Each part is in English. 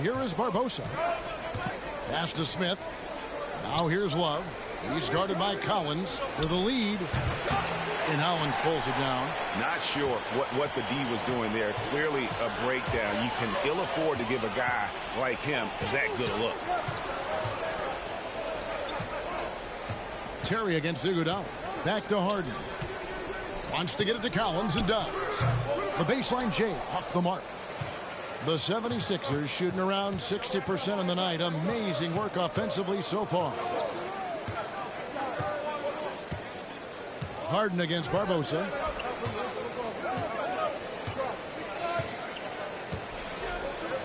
here is Barbosa. Pass to Smith. Now here's Love. He's guarded by Collins for the lead. And Collins pulls it down. Not sure what the D was doing there. Clearly a breakdown. You can ill afford to give a guy like him that good a look. Terry against Iguodala. Back to Harden. Wants to get it to Collins and does. The baseline J off the mark. The 76ers shooting around 60% on the night. Amazing work offensively so far. Harden against Barbosa.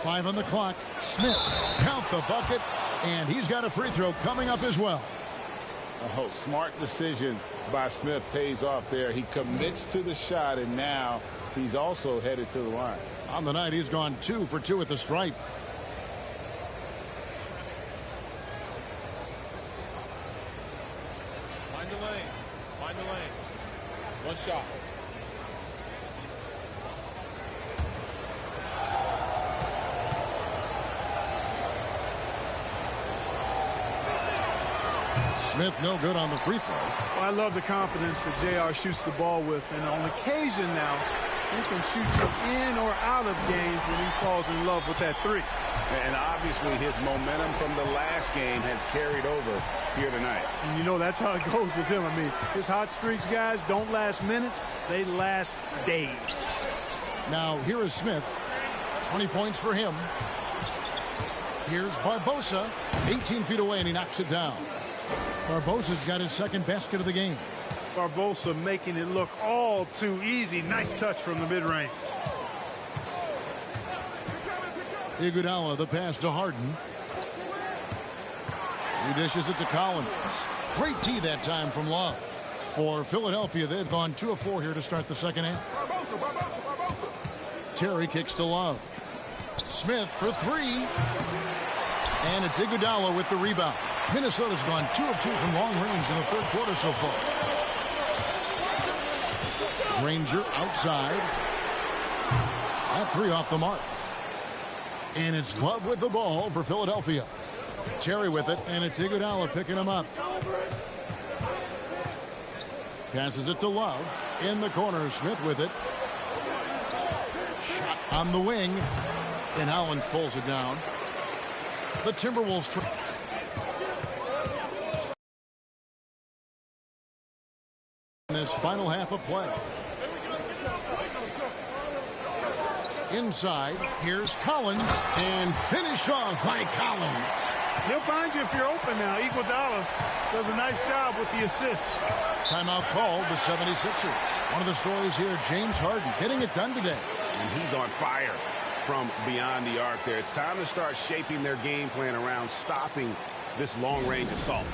Five on the clock. Smith, count the bucket, and he's got a free throw coming up as well. Oh, smart decision by Smith pays off there. He commits to the shot, and now he's also headed to the line. On the night, he's gone 2 for 2 at the stripe. Find the lane. Find the lane. One shot. Smith no good on the free throw. Well, I love the confidence that JR shoots the ball with, and on occasion now he can shoot you in or out of games when he falls in love with that three. And obviously his momentum from the last game has carried over here tonight. And you know that's how it goes with him. I mean, his hot streaks, guys, don't last minutes. They last days. Now here is Smith. 20 points for him. Here's Barbosa. 18 feet away, and he knocks it down. Barbosa's got his second basket of the game. Barbosa making it look all too easy. Nice touch from the mid-range. Iguodala, the pass to Harden. He dishes it to Collins. Great tee that time from Love. For Philadelphia, they've gone 2 of 4 here to start the second half. Terry kicks to Love. Smith for 3. And it's Iguodala with the rebound. Minnesota's gone 2 of 2 from long range in the third quarter so far. Granger outside. That 3 off the mark. And it's Love with the ball for Philadelphia. Terry with it, and it's Iguodala picking him up. Passes it to Love. In the corner, Smith with it. Shot on the wing. And Collins pulls it down. The Timberwolves try. In this final half of play. Inside, here's Collins, and finished off by Collins. He'll find you if you're open now. Iguodala does a nice job with the assist. Timeout called the 76ers. One of the stories here, James Harden getting it done today. And he's on fire from beyond the arc there. It's time to start shaping their game plan around stopping this long-range assault.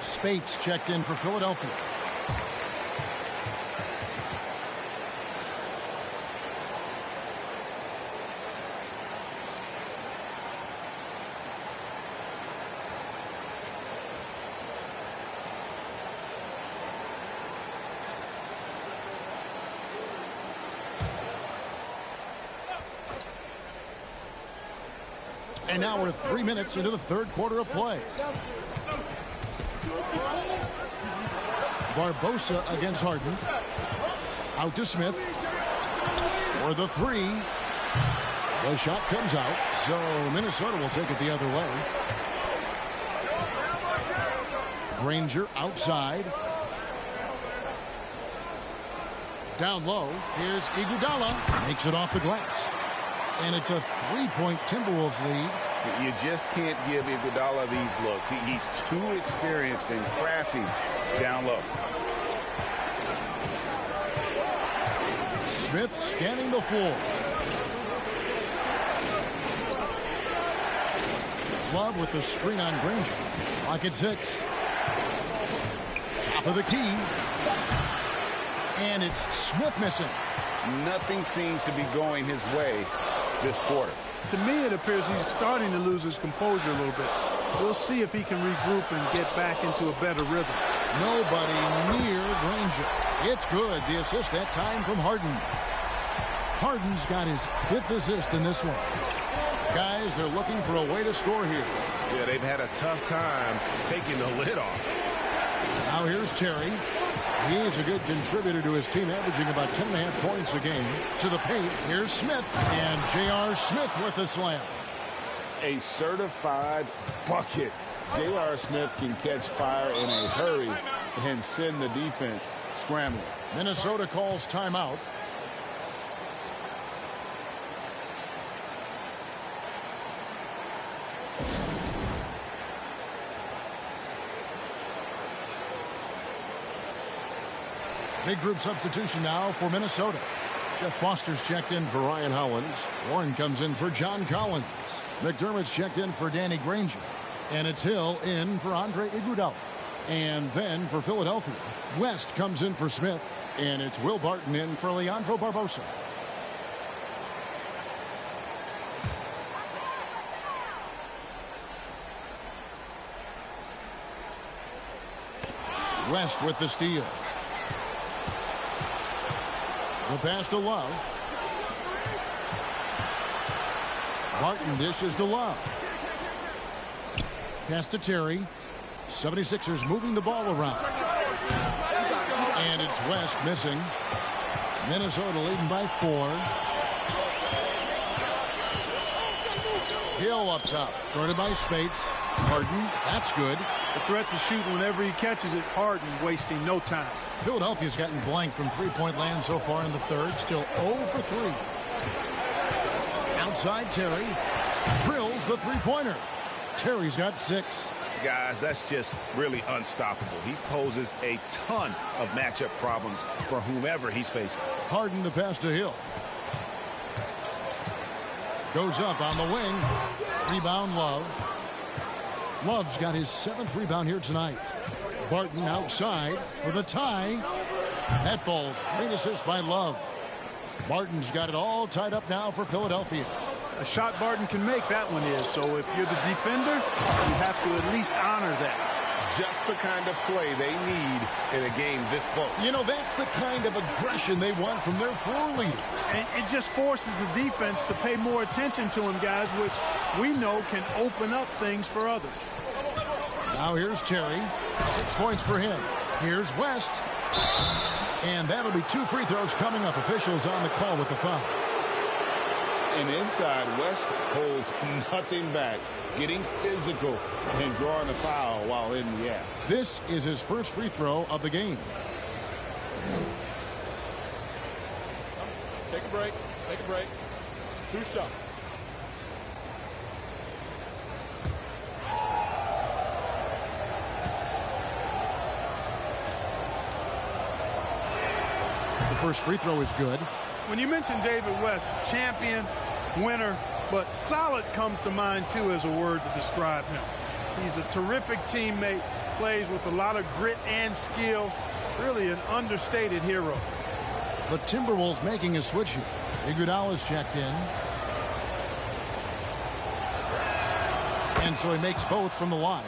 Spates checked in for Philadelphia. And now we're 3 minutes into the third quarter of play. Barbosa against Harden. Out to Smith. For the 3. The shot comes out, so Minnesota will take it the other way. Granger outside. Down low. Here's Iguodala. Makes it off the glass. And it's a 3-point Timberwolves lead. You just can't give Iguodala these looks. He's too experienced and crafty down low. Smith scanning the floor. Love with the screen on Granger. Clock at 6. Top of the key. And it's Smith missing. Nothing seems to be going his way this quarter. To me, it appears he's starting to lose his composure a little bit. We'll see if he can regroup and get back into a better rhythm. Nobody near Granger. It's good. The assist that time from Harden. Harden's got his 5th assist in this one. Guys, they're looking for a way to score here. Yeah, they've had a tough time taking the lid off. Now here's Terry. He's a good contributor to his team, averaging about 10.5 points a game. To the paint, here's Smith. And J.R. Smith with the slam. A certified bucket. J.R. Smith can catch fire in a hurry and send the defense scrambling. Minnesota calls timeout. Big group substitution now for Minnesota. Jeff Foster's checked in for Ryan Hollins. Warren comes in for John Collins. McDermott's checked in for Danny Granger. And it's Hill in for Andre Iguodala. And then for Philadelphia, West comes in for Smith. And it's Will Barton in for Leandro Barbosa. West with the steal. The pass to Love. Barton dishes to Love. Pass to Terry. 76ers moving the ball around. And it's West missing. Minnesota leading by 4. Hill up top. Guarded by Spates. Harden. That's good. The threat to shoot whenever he catches it. Harden wasting no time. Philadelphia's gotten blank from three-point land so far in the third. Still 0 for 3. Outside Terry. Drills the three-pointer. Terry's got 6. Guys, that's just really unstoppable. He poses a ton of matchup problems for whomever he's facing. Harden the pass to Hill. Goes up on the wing. Rebound Love. Love's got his 7th rebound here tonight. Barton outside for the tie. That falls. Great assist by Love. Barton's got it all tied up now for Philadelphia. A shot Barton can make, that one is. So if you're the defender, you have to at least honor that. Just the kind of play they need in a game this close. You know, that's the kind of aggression they want from their floor leader. And it just forces the defense to pay more attention to him, guys, which we know can open up things for others. Now here's Terry. 6 points for him. Here's West. And that'll be 2 free throws coming up. Officials on the call with the foul. And inside, West holds nothing back, getting physical and drawing a foul while in the act. This is his first free throw of the game. Take a break. Take a break. 2 shots. The first free throw is good. When you mention David West, champion, winner, but solid comes to mind, too, as a word to describe him. He's a terrific teammate, plays with a lot of grit and skill, really an understated hero. The Timberwolves making a switch here. Iguodala's checked in. And so he makes both from the line.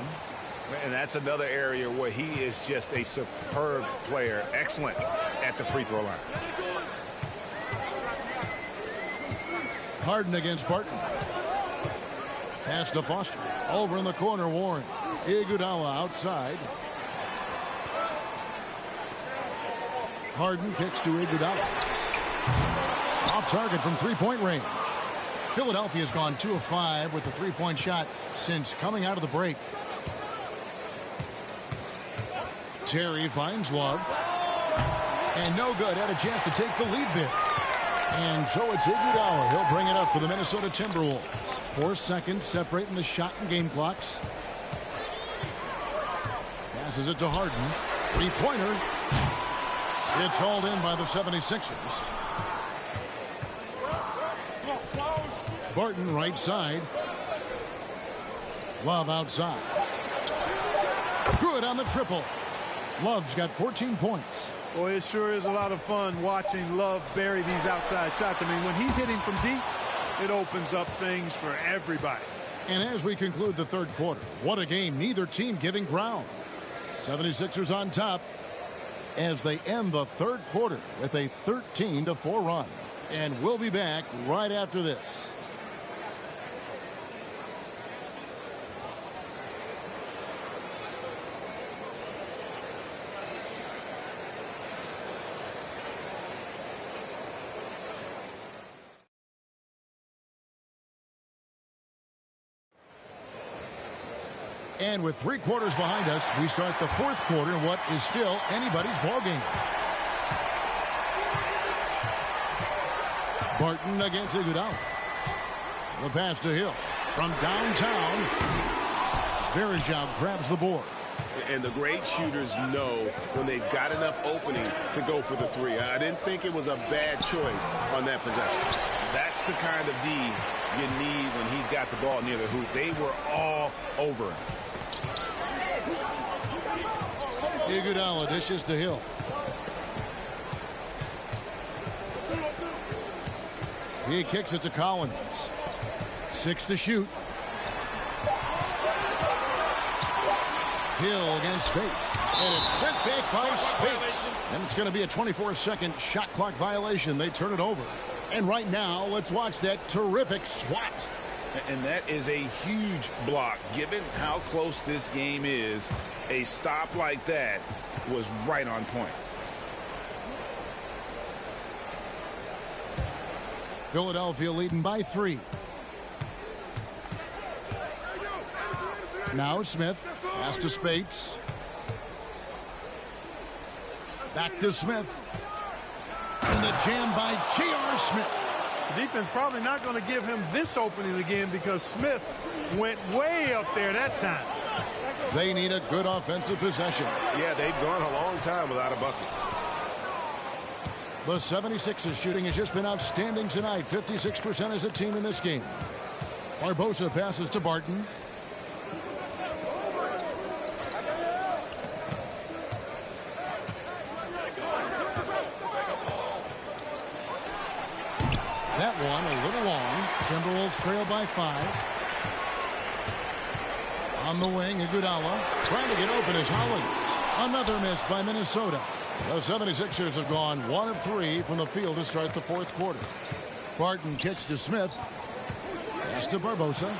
And that's another area where he is just a superb player. Excellent at the free throw line. Harden against Barton. Pass to Foster. Over in the corner, Warren. Iguodala outside. Harden kicks to Iguodala. Off target from three-point range. Philadelphia's gone 2 of 5 with the three-point shot since coming out of the break. Terry finds Love. And no good. Had a chance to take the lead there. And so it's Iguodala. He'll bring it up for the Minnesota Timberwolves. 4 seconds separating the shot and game clocks. Passes it to Harden. Three-pointer. It's hauled in by the 76ers. Barton right side. Love outside. Good on the triple. Love's got 14 points. Boy, it sure is a lot of fun watching Love bury these outside shots. I mean, when he's hitting from deep, it opens up things for everybody. And as we conclude the third quarter, what a game. Neither team giving ground. 76ers on top as they end the third quarter with a 13-4 run. And we'll be back right after this. And with 3 quarters behind us, we start the fourth quarter in what is still anybody's ballgame. Barton against Iguodala. The pass to Hill. From downtown, Verjao grabs the board. And the great shooters know when they've got enough opening to go for the three. I didn't think it was a bad choice on that possession. That's the kind of D you need when he's got the ball near the hoop. They were all over him. Iguodala dishes to Hill. He kicks it to Collins. 6 to shoot. Hill against Spates. And it's sent back by Spates. And it's going to be a 24-second shot clock violation. They turn it over. And right now, let's watch that terrific swat. And that is a huge block. Given how close this game is, a stop like that was right on point. Philadelphia leading by 3. Now Smith. Pass to Spates. Back to Smith. And the jam by J.R. Smith. The defense probably not going to give him this opening again because Smith went way up there that time. They need a good offensive possession. Yeah, they've gone a long time without a bucket. The 76ers shooting has just been outstanding tonight. 56% as a team in this game. Barbosa passes to Barton. That one a little long. Timberwolves trail by 5. On the wing, Iguodala trying to get open is Hollins. Another miss by Minnesota. The 76ers have gone 1 of 3 from the field to start the fourth quarter. Barton kicks to Smith. Pass to Barbosa.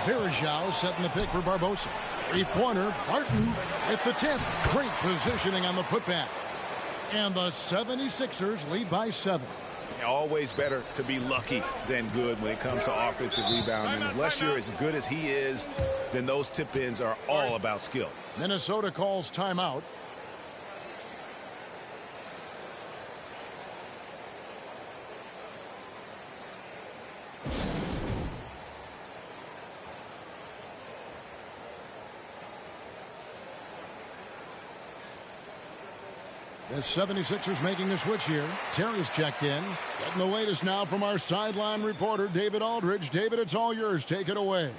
Verjao setting the pick for Barbosa. 3-pointer. Barton at the 10. Great positioning on the putback. And the 76ers lead by 7. Always better to be lucky than good when it comes to offensive rebounding. Unless you're as good as he is, then those tip-ins are all about skill. Minnesota calls timeout. The 76ers making a switch here. Terry's checked in. Getting the latest now from our sideline reporter, David Aldridge. David, it's all yours. Take it away.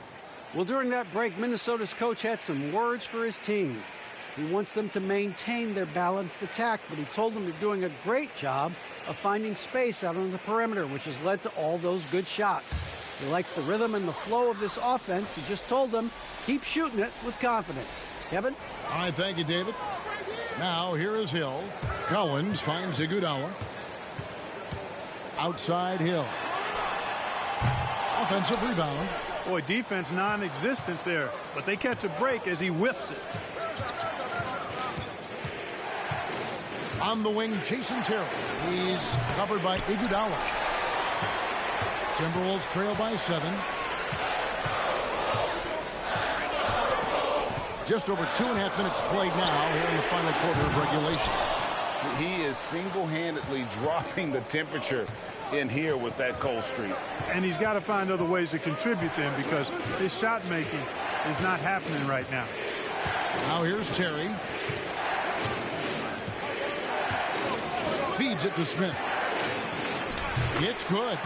Well, during that break, Minnesota's coach had some words for his team. He wants them to maintain their balanced attack, but he told them they're doing a great job of finding space out on the perimeter, which has led to all those good shots. He likes the rhythm and the flow of this offense. He just told them, keep shooting it with confidence. Kevin? All right, thank you, David. Now, here is Hill. Collins finds Iguodala. Outside Hill. Offensive rebound. Boy, defense non-existent there, but they catch a break as he whiffs it. On the wing, Jason Terry. He's covered by Iguodala. Timberwolves trail by 7. Just over 2.5 minutes played now here in the final quarter of regulation. He is single-handedly dropping the temperature in here with that cold streak. And he's got to find other ways to contribute them because his shot making is not happening right now. Now here's Terry. Feeds it to Smith. It's good.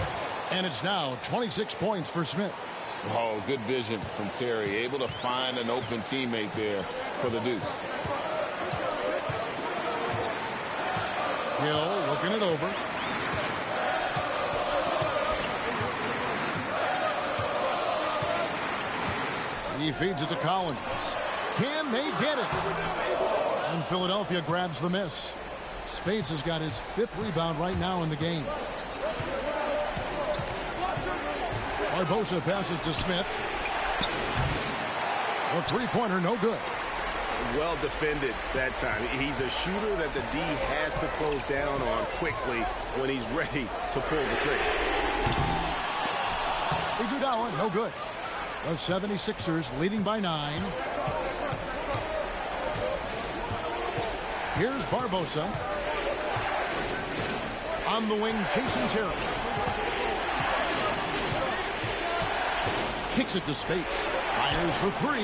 And it's now 26 points for Smith. Oh, good vision from Terry. Able to find an open teammate there for the deuce. Hill looking it over. He He feeds it to Collins. Can they get it? And Philadelphia grabs the miss. Spades has got his 5th rebound right now in the game. Barbosa passes to Smith. The three-pointer, no good. Well defended that time. He's a shooter that the D has to close down on quickly when he's ready to pull the trigger. Iguodala, no good. The 76ers leading by 9. Here's Barbosa. On the wing, Jason Terry. Kicks it to Spates. Fires for 3.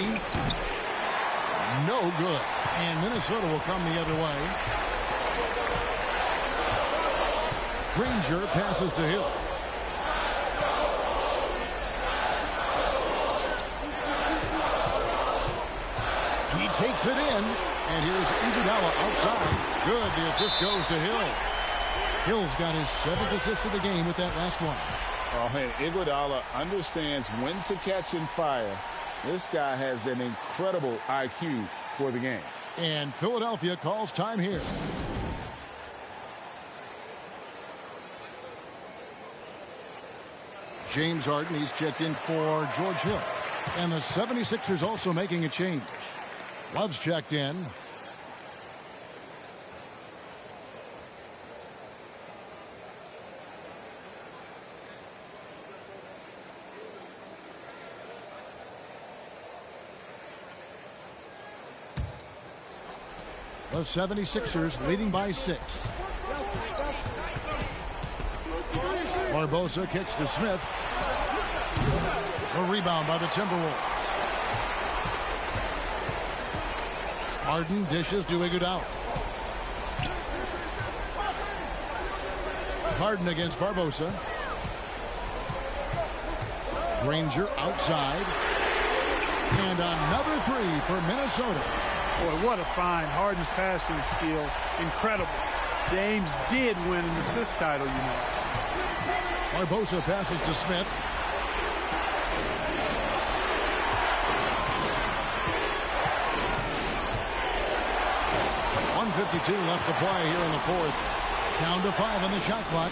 No good. And Minnesota will come the other way. Granger passes to Hill. He takes it in. And here's Iguodala outside. Good. The assist goes to Hill. Hill's got his 7th assist of the game with that last one. Oh, man, Iguodala understands when to catch and fire. This guy has an incredible IQ for the game. And Philadelphia calls time here. James Harden, he's checked in for George Hill. And the 76ers also making a change. Love's checked in. The 76ers leading by 6. Barbosa kicks to Smith. A rebound by the Timberwolves. Harden dishes to Iguodala. Harden against Barbosa. Granger outside. And another 3 for Minnesota. Boy, what a find. Harden's passing skill. Incredible. James did win an assist title, you know. Barbosa passes to Smith. .152 left to play here in the 4th. Down to 5 on the shot clock.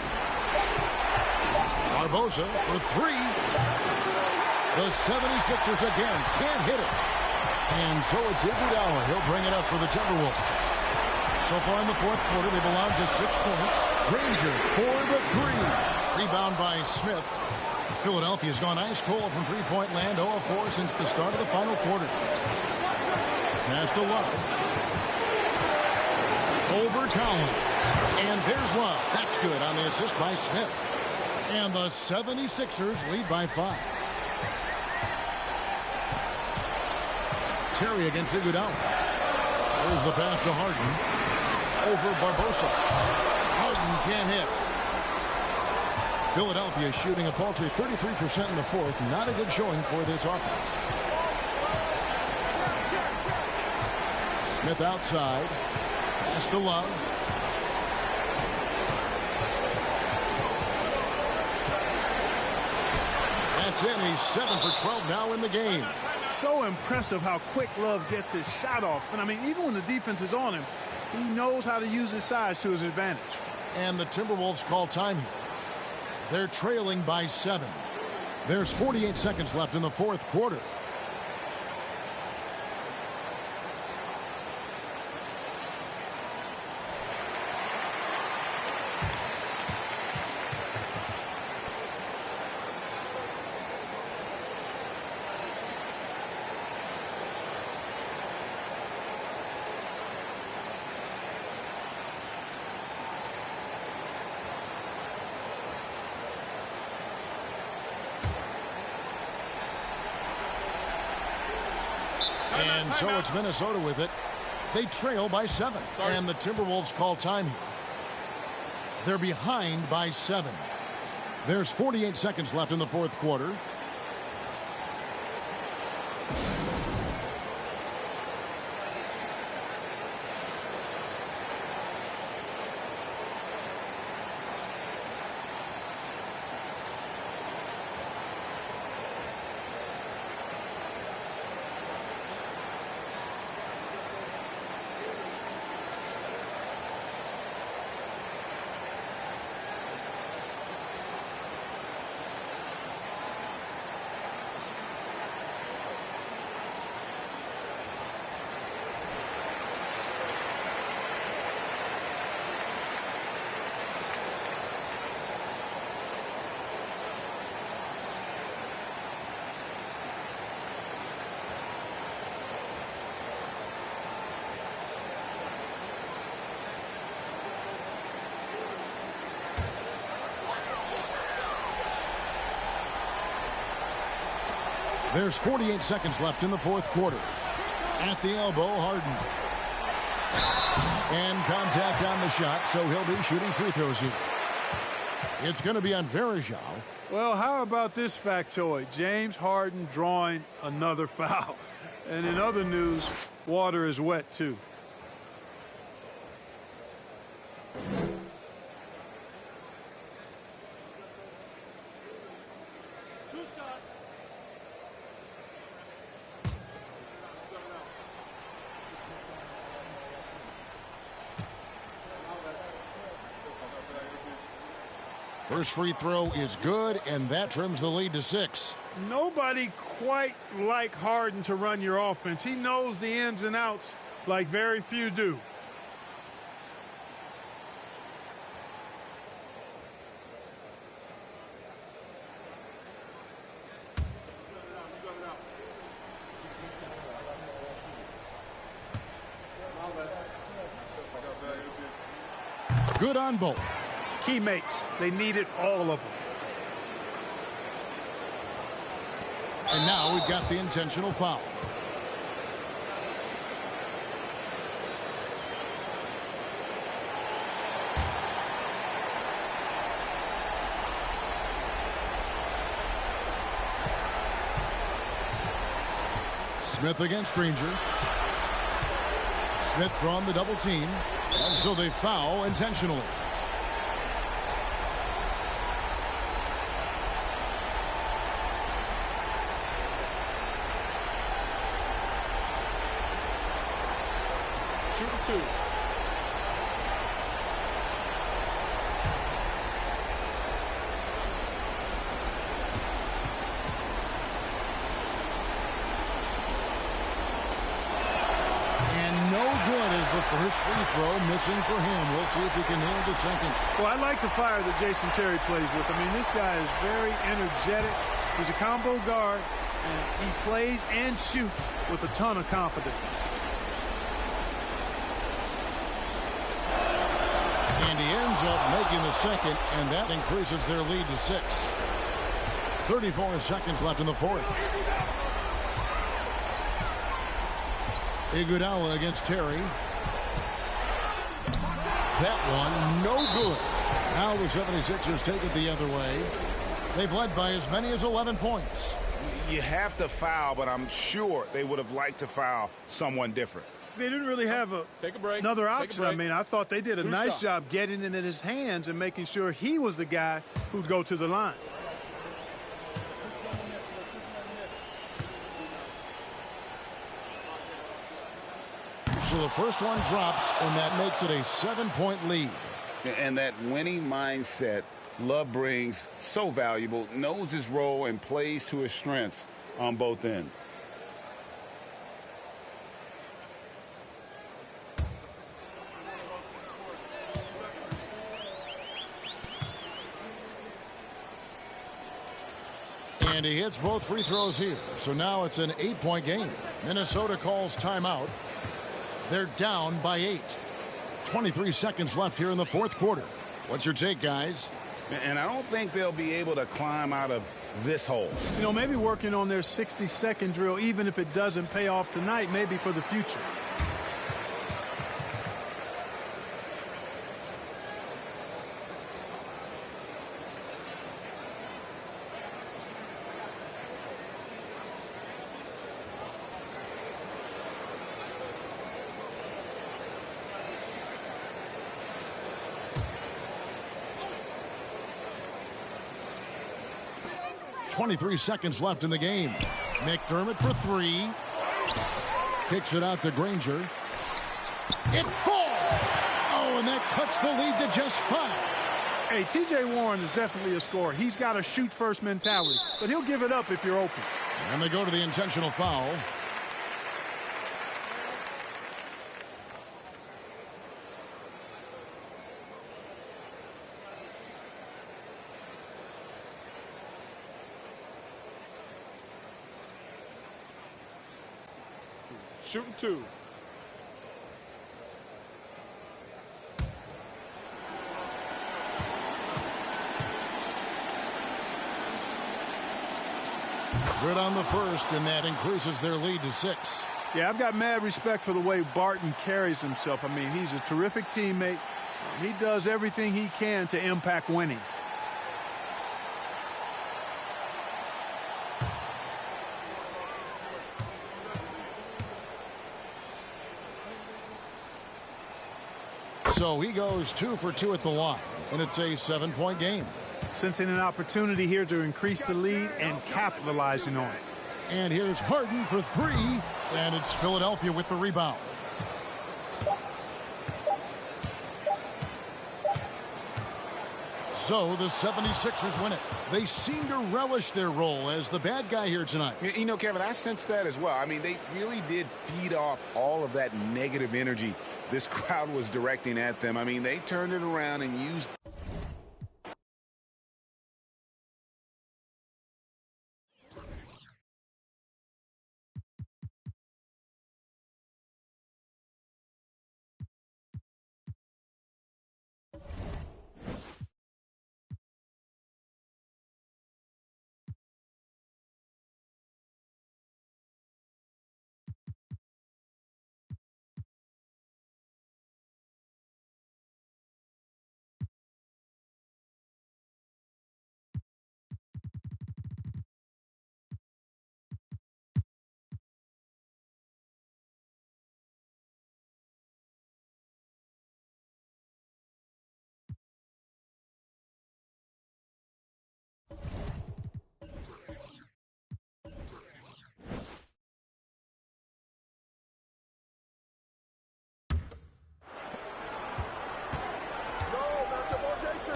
Barbosa for 3. The 76ers again can't hit it. And so it's Iguodala. He'll bring it up for the Timberwolves. So far in the 4th quarter, they've allowed just 6 points. Granger for the 3. Rebound by Smith. Philadelphia's gone ice cold from three-point land, 0 of 4 since the start of the final quarter. Pass to Love. Over Collins. And there's Love. That's good on the assist by Smith. And the 76ers lead by 5. Terry against Iguodala. There's the pass to Harden. Over Barbosa. Harden can't hit. Philadelphia shooting a paltry 33% in the 4th. Not a good showing for this offense. Smith outside. Pass to Love. That's in. He's 7 for 12 now in the game. So impressive how quick Love gets his shot off. But, I mean, even when the defense is on him, he knows how to use his size to his advantage. And the Timberwolves call time here. They're trailing by 7. There's 48 seconds left in the 4th quarter. And so it's Minnesota with it. They trail by 7. And the Timberwolves call time here. They're behind by 7. There's 48 seconds left in the 4th quarter. There's 48 seconds left in the fourth quarter. At the elbow, Harden. And contact on the shot, so he'll be shooting free throws here. It's going to be on Varejao. Well, how about this factoid? James Harden drawing another foul. And in other news, water is wet, too. First free throw is good, and that trims the lead to 6. Nobody quite like Harden to run your offense. He knows the ins and outs like very few do. Good on both. Key makes. They needed all of them. And now we've got the intentional foul. Smith against Granger. Smith drawn the double team. And so they foul intentionally. Shooting 2. And no good as the first free throw missing for him. We'll see if he can nail the second. Well, I like the fire that Jason Terry plays with. I mean, this guy is very energetic. He's a combo guard, and he plays and shoots with a ton of confidence. And he ends up making the second, and that increases their lead to 6. 34 seconds left in the fourth. Iguodala against Terry. That one, no good. Now the 76ers take it the other way. They've led by as many as 11 points. You have to foul, but I'm sure they would have liked to foul someone different. They didn't really have Take a break. another Take a option. break. I mean, I thought they did a Two nice shots. job getting it in his hands and making sure he was the guy who'd go to the line. So the first one drops, and that makes it a 7-point lead. And that winning mindset Love brings, so valuable, knows his role and plays to his strengths on both ends. And he hits both free throws here. So now it's an 8-point game. Minnesota calls timeout. They're down by 8. 23 seconds left here in the fourth quarter. What's your take, guys? And I don't think they'll be able to climb out of this hole. You know, maybe working on their 60-second drill, even if it doesn't pay off tonight, maybe for the future. .23 seconds left in the game. McDermott for 3. Kicks it out to Granger. It falls! Oh, and that cuts the lead to just 5. Hey, T.J. Warren is definitely a scorer. He's got a shoot-first mentality, but he'll give it up if you're open. And they go to the intentional foul. Shooting 2. Good on the first, and that increases their lead to 6. Yeah, I've got mad respect for the way Barton carries himself. I mean, he's a terrific teammate. He does everything he can to impact winning. So he goes 2 for 2 at the line, and it's a 7-point game. Sensing an opportunity here to increase the lead and capitalizing on it. And here's Harden for 3, and it's Philadelphia with the rebound. So the 76ers win it. They seem to relish their role as the bad guy here tonight. You know, Kevin, I sense that as well. I mean, they really did feed off all of that negative energy this crowd was directing at them. I mean, they turned it around and used.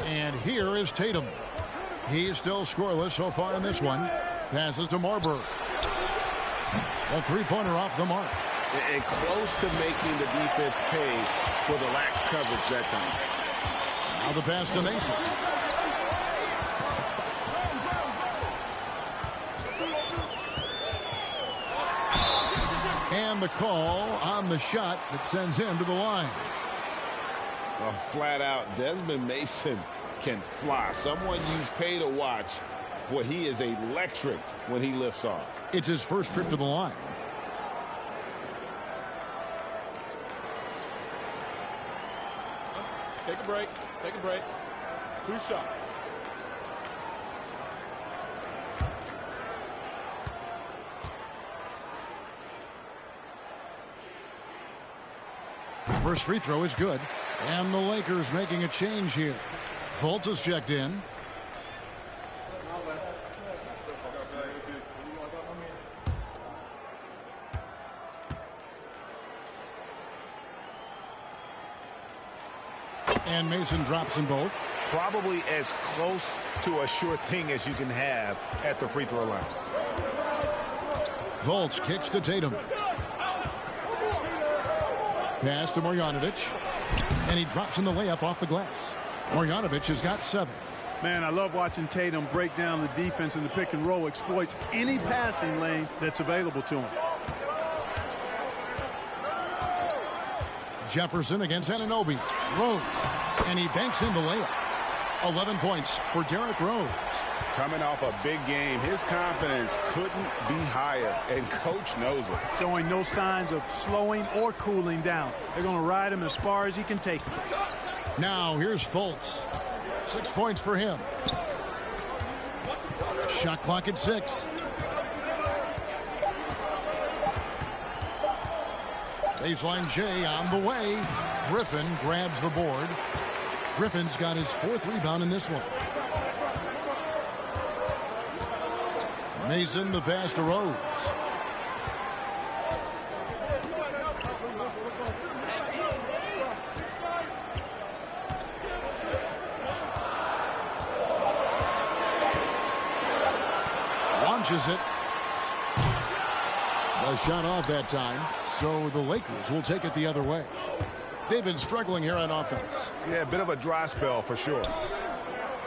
And here is Tatum. He's still scoreless so far in this one. Passes to Marbury. A three-pointer off the mark. And close to making the defense pay for the lax coverage that time. Now the pass to Mason. And the call on the shot that sends him to the line. Oh, flat out, Desmond Mason can fly. Someone you pay to watch. Boy, he is electric when he lifts off. It's his first trip to the line. Take a break. Take a break. 2 shots. First free throw is good. And the Lakers making a change here. Fultz is checked in. And Mason drops them both. Probably as close to a sure thing as you can have at the free throw line. Fultz kicks to Tatum. Pass to Marjanovic. And he drops in the layup off the glass. Marjanovic has got 7. Man, I love watching Tatum break down the defense in the pick and roll, exploits any passing lane that's available to him. Jefferson against Anunoby. Rose. And he banks in the layup. 11 points for Derrick Rose. Coming off a big game, his confidence couldn't be higher, and coach knows it. Showing no signs of slowing or cooling down. They're going to ride him as far as he can take him. Now here's Fultz. 6 points for him. Shot clock at 6. Baseline J on the way. Griffin grabs the board. Griffin's got his 4th rebound in this one. Mason the pass to Rose. Launches it. The shot off that time, so the Lakers will take it the other way. They've been struggling here on offense. Yeah, a bit of a dry spell for sure.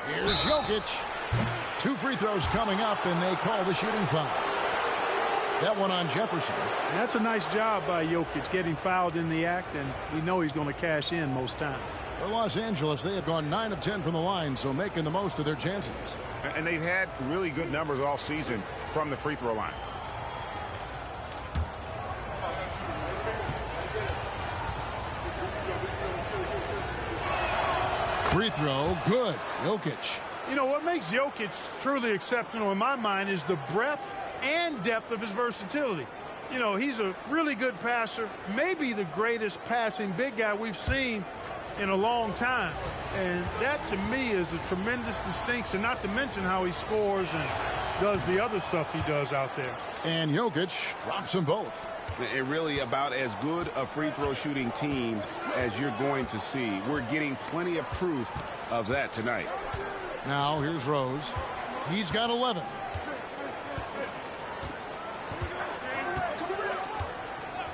Here's Jokic. 2 free throws coming up, and they call the shooting foul. That one on Jefferson. And that's a nice job by Jokic getting fouled in the act, and we know he's going to cash in most times. For Los Angeles, they have gone 9 of 10 from the line, so making the most of their chances. And they've had really good numbers all season from the free throw line. Free throw, good. Jokic. You know, what makes Jokic truly exceptional in my mind is the breadth and depth of his versatility. You know, he's a really good passer, maybe the greatest passing big guy we've seen in a long time. And that, to me, is a tremendous distinction, not to mention how he scores and does the other stuff he does out there. And Jokic drops them both. And really about as good a free throw shooting team as you're going to see. We're getting plenty of proof of that tonight. Now here's Rose. He's got 11.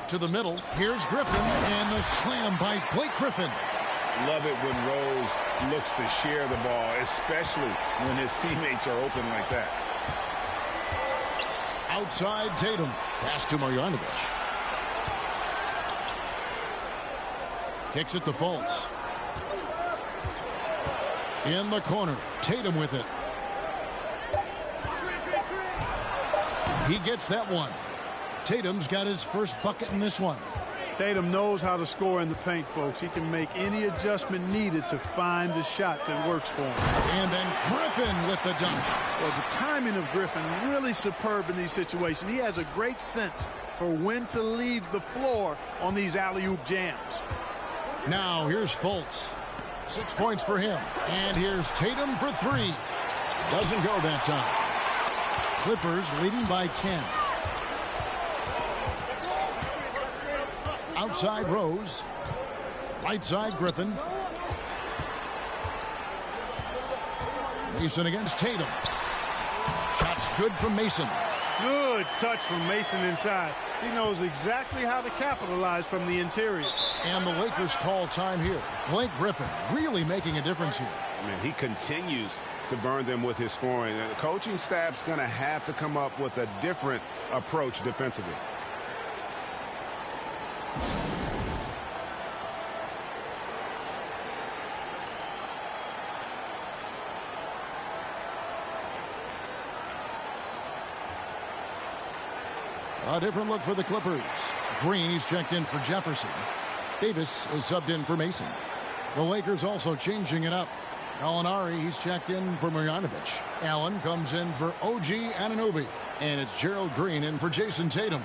To the middle. Here's Griffin. And the slam by Blake Griffin. Love it when Rose looks to share the ball, especially when his teammates are open like that. Outside Tatum. Pass to Marjanovic. Kicks it to Fultz. In the corner. Tatum with it. He gets that one. Tatum's got his first bucket in this one. Tatum knows how to score in the paint, folks. He can make any adjustment needed to find the shot that works for him. And then Griffin with the dunk. Well, the timing of Griffin really superb in these situations. He has a great sense for when to leave the floor on these alley-oop jams. Now here's Fultz. 6 points for him. And here's Tatum for 3. Doesn't go that time. Clippers leading by 10. Outside Rose. Right side Griffin. Mason against Tatum. Shots good from Mason. Good touch from Mason inside. He knows exactly how to capitalize from the interior. And the Lakers call time here. Blake Griffin really making a difference here. I mean, he continues to burn them with his scoring. And the coaching staff's going to have to come up with a different approach defensively. A different look for the Clippers. Green, he's checked in for Jefferson. Davis is subbed in for Mason. The Lakers also changing it up. Gallinari, he's checked in for Marjanovic. Allen comes in for OG Anunoby. And it's Gerald Green in for Jason Tatum.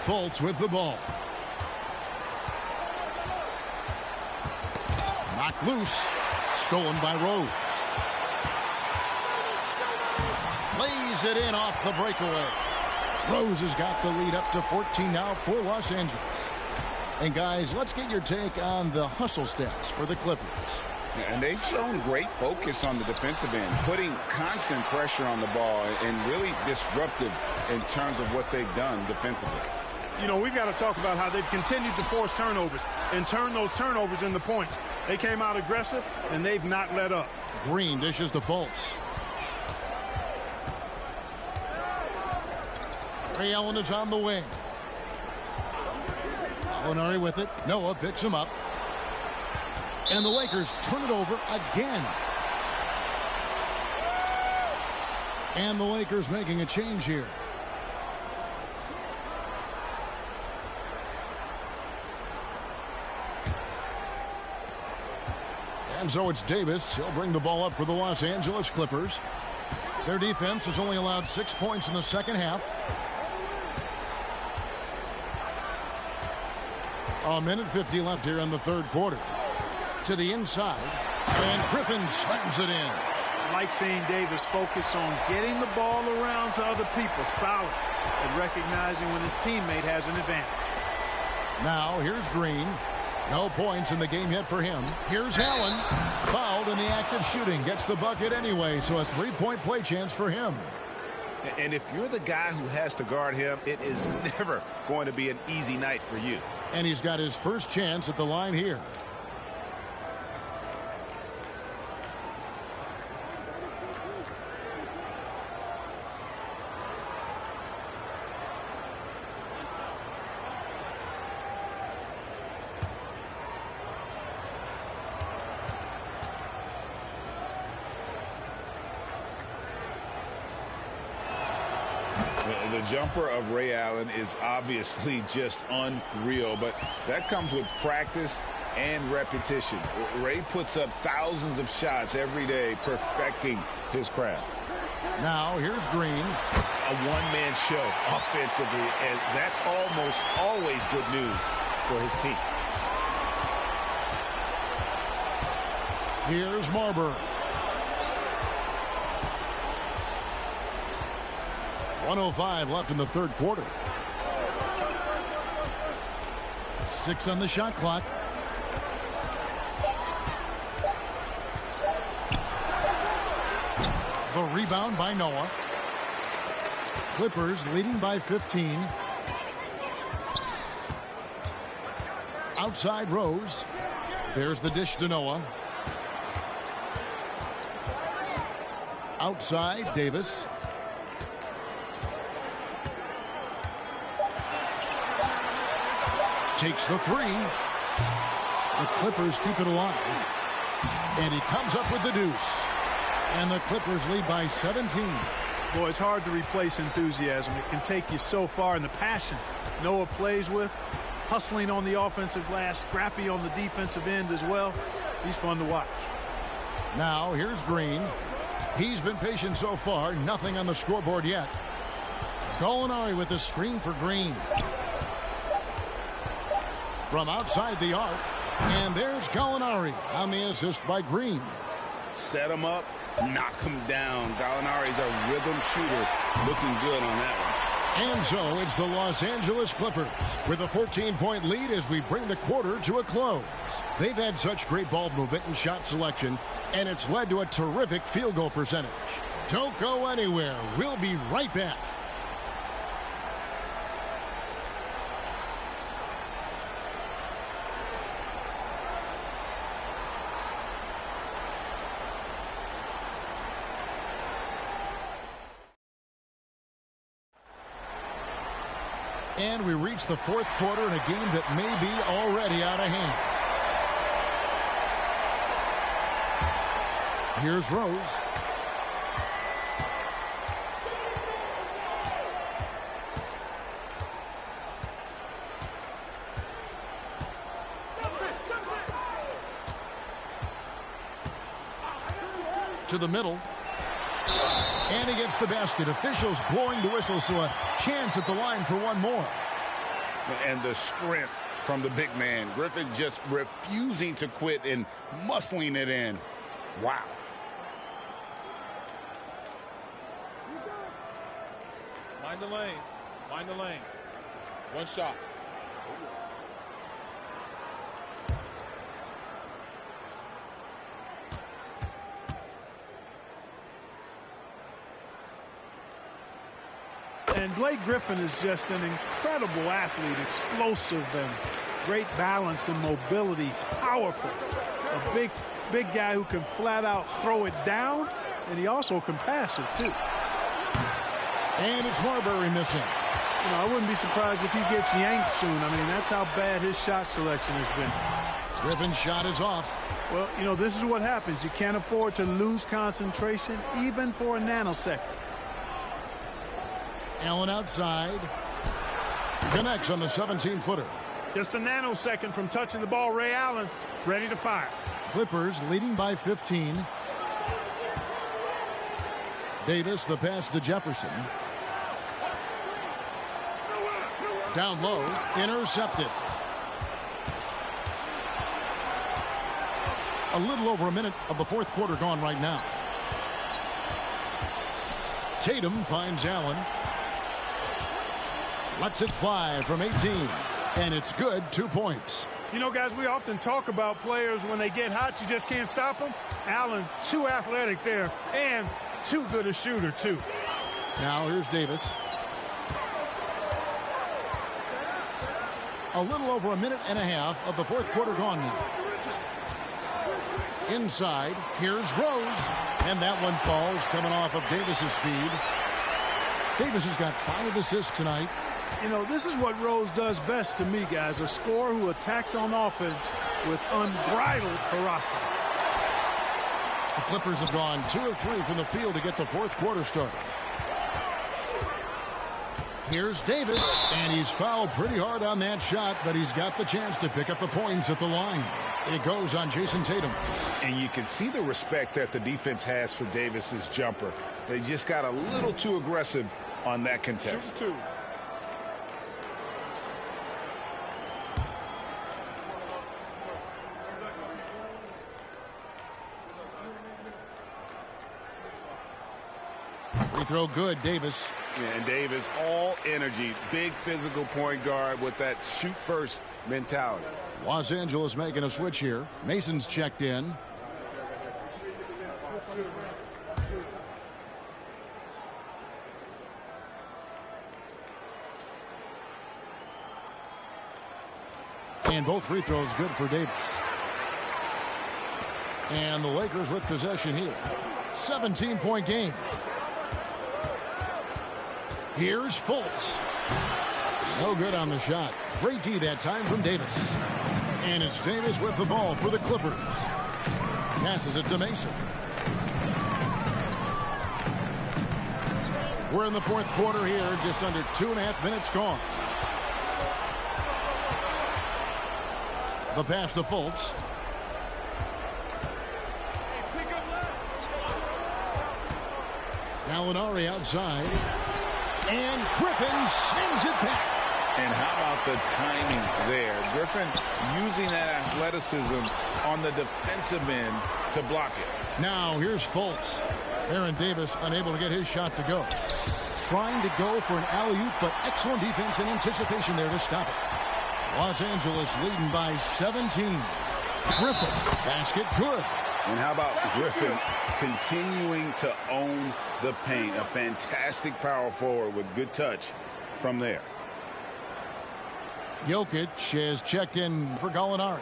Fultz with the ball. Knocked loose. Stolen by Rose. Lays it in off the breakaway. Rose has got the lead up to 14 now for Los Angeles. And guys, let's get your take on the hustle stats for the Clippers. And they've shown great focus on the defensive end, putting constant pressure on the ball and really disruptive in terms of what they've done defensively. You know, we've got to talk about how they've continued to force turnovers and turn those turnovers into points. They came out aggressive, and they've not let up. Green dishes to Fultz. Ray Allen is on the wing. Gallinari with it. Noah picks him up. And the Lakers turn it over again. And the Lakers making a change here. And so it's Davis. He'll bring the ball up for the Los Angeles Clippers. Their defense has only allowed 6 points in the second half. A minute 50 left here in the third quarter. To the inside. And Griffin slams it in. I like seeing Davis focus on getting the ball around to other people. Solid. And recognizing when his teammate has an advantage. Now here's Green. No points in the game yet for him. Here's Allen. Fouled in the act of shooting. Gets the bucket anyway, so a three-point play chance for him. And if you're the guy who has to guard him, it is never going to be an easy night for you. And he's got his first chance at the line here. The jumper of Ray Allen is obviously just unreal, but that comes with practice and repetition. Ray puts up thousands of shots every day, perfecting his craft. Now here's Green. A one-man show offensively, and that's almost always good news for his team. Here's Marbury. 1:05 left in the third quarter. 6 on the shot clock. The rebound by Noah. Clippers leading by 15. Outside Rose. There's the dish to Noah. Outside Davis. Takes the three. The Clippers keep it alive. And he comes up with the deuce. And the Clippers lead by 17. Boy, it's hard to replace enthusiasm. It can take you so far, in the passion Noah plays with, hustling on the offensive glass, scrappy on the defensive end as well. He's fun to watch. Now here's Green. He's been patient so far. Nothing on the scoreboard yet. Gallinari with the screen for Green. From outside the arc. And there's Gallinari on the assist by Green. Set him up, knock him down. Gallinari's a rhythm shooter, looking good on that one. And so it's the Los Angeles Clippers with a 14-point lead as we bring the quarter to a close. They've had such great ball movement and shot selection, and it's led to a terrific field goal percentage. Don't go anywhere. We'll be right back. And we reach the fourth quarter in a game that may be already out of hand. Here's Rose. To the middle. And he gets the basket. Officials blowing the whistle, so a chance at the line for one more. And the strength from the big man. Griffin just refusing to quit and muscling it in. Wow. Mind the lanes. Mind the lanes. One shot. And Blake Griffin is just an incredible athlete, explosive and great balance and mobility, powerful. A big guy who can flat out throw it down, and he also can pass it too. And it's Marbury missing. You know, I wouldn't be surprised if he gets yanked soon. I mean, that's how bad his shot selection has been. Griffin's shot is off. Well, you know, this is what happens. You can't afford to lose concentration, even for a nanosecond. Allen outside. Connects on the 17-footer. Just a nanosecond from touching the ball. Ray Allen ready to fire. Clippers leading by 15. Davis, the pass to Jefferson. Down low, intercepted. A little over a minute of the fourth quarter gone right now. Tatum finds Allen. Lets it fly from 18. And it's good, 2 points. You know, guys, we often talk about players when they get hot, you just can't stop them. Allen, too athletic there, and too good a shooter, too. Now here's Davis. A little over a minute and a half of the fourth quarter gone now. Inside, here's Rose. And that one falls, coming off of Davis's feed. Davis has got 5 assists tonight. You know, this is what Rose does best to me, guys. A scorer who attacks on offense with unbridled ferocity. The Clippers have gone 2 of 3 from the field to get the fourth quarter started. Here's Davis, and he's fouled pretty hard on that shot, but he's got the chance to pick up the points at the line. It goes on Jason Tatum. And you can see the respect that the defense has for Davis's jumper. They just got a little too aggressive on that contest. Shoot 2. Free throw good, Davis. And Davis, all energy, big physical point guard with that shoot first mentality. Los Angeles making a switch here. Mason's checked in. And both free throws good for Davis. And the Lakers with possession here. 17-point game. Here's Fultz. No good on the shot. Great D that time from Davis. And it's Davis with the ball for the Clippers. Passes it to Mason. We're in the fourth quarter here. Just under 2.5 minutes gone. The pass to Fultz. Gallinari outside. And Griffin sends it back. And how about the timing there? Griffin using that athleticism on the defensive end to block it. Now here's Fultz. Aaron Davis unable to get his shot to go. Trying to go for an alley-oop, but excellent defense and anticipation there to stop it. Los Angeles leading by 17. Griffin, basket good. And how about Griffin continuing to own the paint? A fantastic power forward with good touch from there. Jokic has checked in for Gallinari.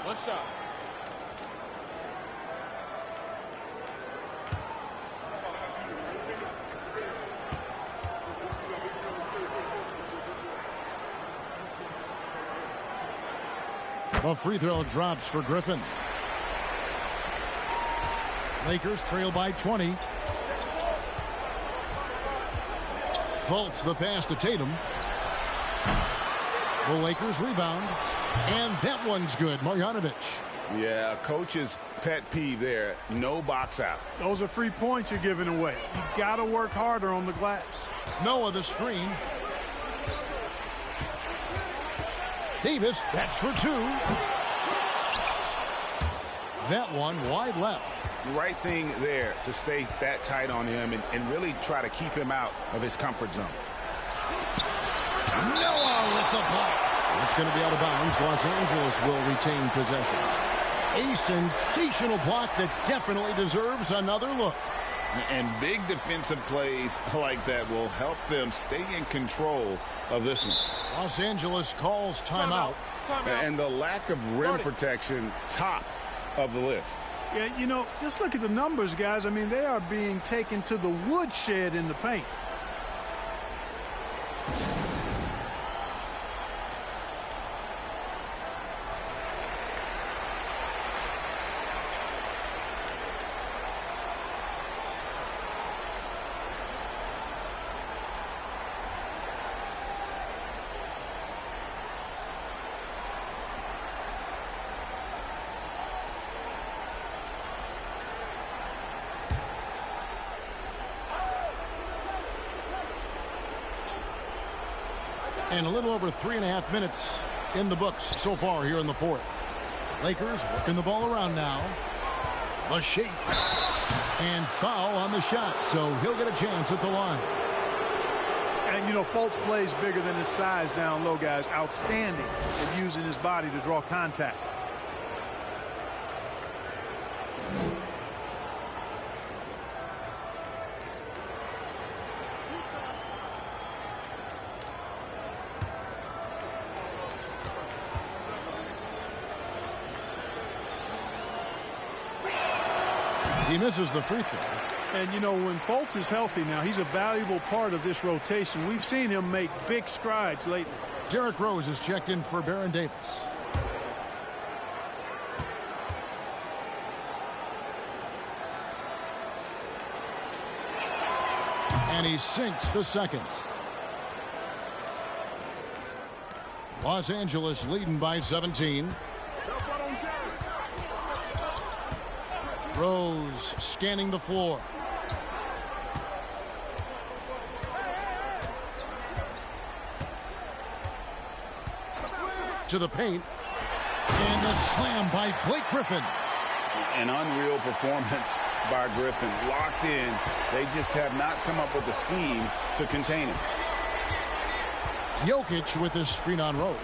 One shot. The free throw drops for Griffin. Lakers trail by 20. Fultz the pass to Tatum. The Lakers rebound. And that one's good. Marjanovic. Yeah, coach's pet peeve there. No box out. Those are free points you're giving away. You got to work harder on the glass. Noah the screen. Davis, that's for 2. That one wide left. The right thing there to stay that tight on him and really try to keep him out of his comfort zone. Noah with the block. It's going to be out of bounds. Los Angeles will retain possession. A sensational block that definitely deserves another look. And big defensive plays like that will help them stay in control of this one. Los Angeles calls timeout. And the lack of rim protection, top of the list. Yeah, you know, just look at the numbers, guys. I mean, they are being taken to the woodshed in the paint. And a little over 3.5 minutes in the books so far here in the fourth. Lakers working the ball around now. A shake. And foul on the shot, so he'll get a chance at the line. And, you know, Fultz plays bigger than his size down low, guys. Outstanding at using his body to draw contact. He misses the free throw. And, you know, when Fultz is healthy now, he's a valuable part of this rotation. We've seen him make big strides lately. Derrick Rose is checked in for Baron Davis. And he sinks the second. Los Angeles leading by 17. Rose scanning the floor. To the paint. And the slam by Blake Griffin. An unreal performance by Griffin. Locked in. They just have not come up with a scheme to contain him. Jokic with his screen on Rose.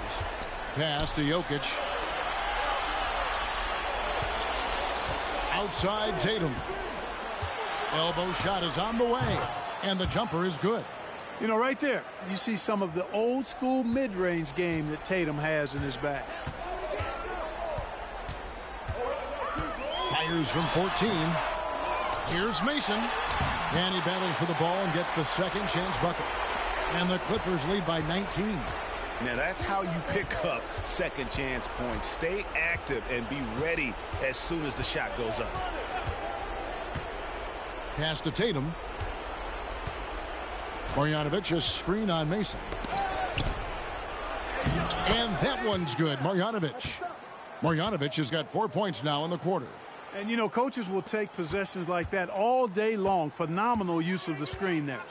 Pass to Jokic. Outside Tatum. Elbow shot is on the way. And the jumper is good. You know, right there, you see some of the old school mid-range game that Tatum has in his bag. Fires from 14. Here's Mason. And he battles for the ball and gets the second chance bucket. And the Clippers lead by 19. Now that's how you pick up second chance points. Stay active and be ready as soon as the shot goes up. Pass to Tatum. Marjanovic, a screen on Mason. And that one's good. Marjanovic has got 4 points now in the quarter. And, you know, coaches will take possessions like that all day long. Phenomenal use of the screen there.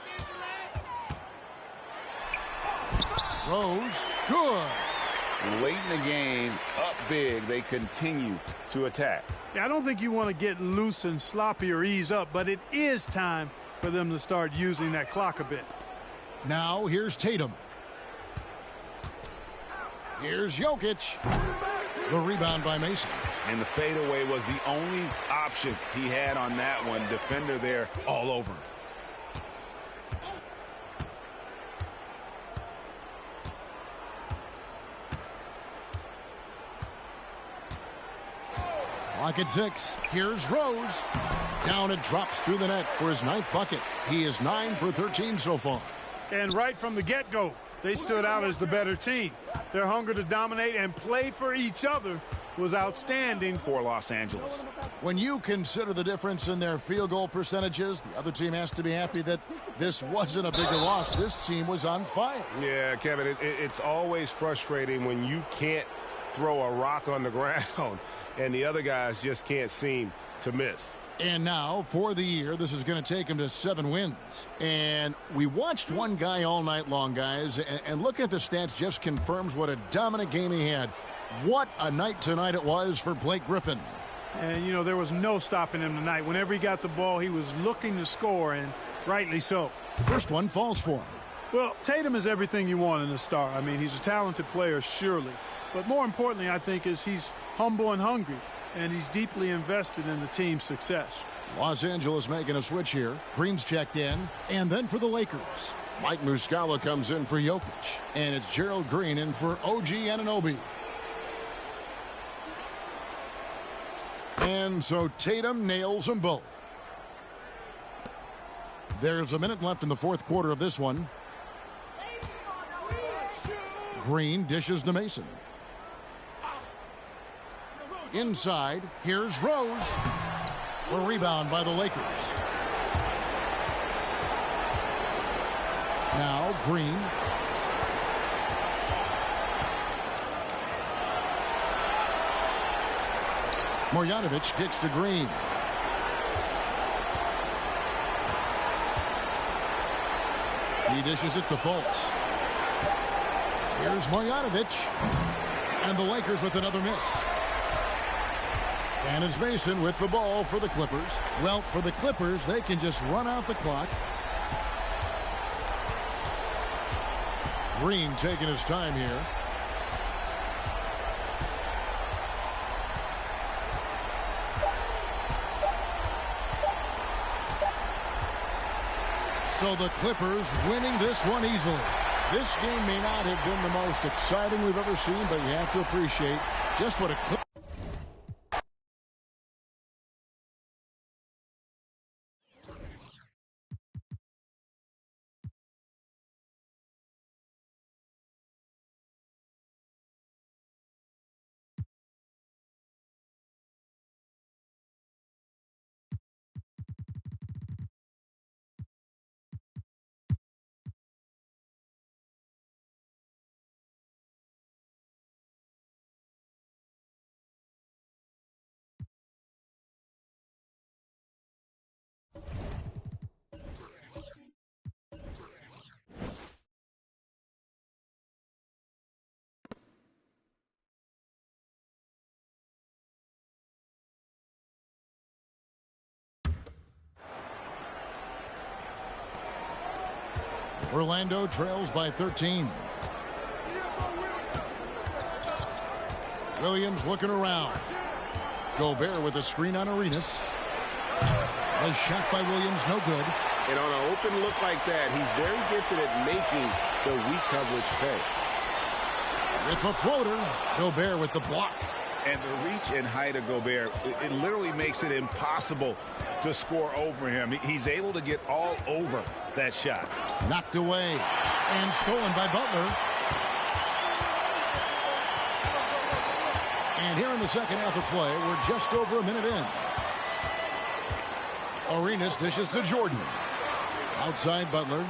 Rose, good. Late in the game, up big, they continue to attack. Yeah, I don't think you want to get loose and sloppy or ease up, but it is time for them to start using that clock a bit. Now here's Tatum. Here's Jokic. The rebound by Mason. And the fadeaway was the only option he had on that one. Defender there all over him. Clock at 6. Here's Rose. Down it drops through the net for his 9th bucket. He is 9 for 13 so far. And right from the get-go, they stood out as the better team. Their hunger to dominate and play for each other was outstanding for Los Angeles. When you consider the difference in their field goal percentages, the other team has to be happy that this wasn't a bigger loss. This team was on fire. Yeah, Kevin, it's always frustrating when you can't throw a rock on the ground and the other guys just can't seem to miss. And now, for the year, this is going to take him to 7 wins. And we watched one guy all night long, guys, and looking at the stats just confirms what a dominant game he had. What a night tonight it was for Blake Griffin. And, you know, there was no stopping him tonight. Whenever he got the ball, he was looking to score, and rightly so. First one falls for him. Well, Tatum is everything you want in a star. I mean, he's a talented player, surely. But more importantly, I think, is he's humble and hungry, and he's deeply invested in the team's success. Los Angeles making a switch here. Green's checked in, and then for the Lakers. Mike Muscala comes in for Jokic, and it's Gerald Green in for OG Anunoby. And so Tatum nails them both. There's a minute left in the 4th quarter of this one. Green dishes to Mason. Inside, here's Rose. A rebound by the Lakers. Now Green. Marjanovic kicks to Green. He dishes it to Fultz. Here's Marjanovic. And the Lakers with another miss. And it's Mason with the ball for the Clippers. Well, for the Clippers, they can just run out the clock. Green taking his time here. So the Clippers winning this one easily. This game may not have been the most exciting we've ever seen, but you have to appreciate just what a Clipper Orlando trails by 13. Williams looking around. Gobert with a screen on Arenas. A shot by Williams, no good. And on an open look like that, he's very gifted at making the weak coverage pay. With the floater, Gobert with the block. And the reach and height of Gobert, it literally makes it impossible to score over him. He's able to get all over that shot. Knocked away and stolen by Butler. And here in the second half of play, we're just over a minute in. Arenas dishes to Jordan. Outside Butler.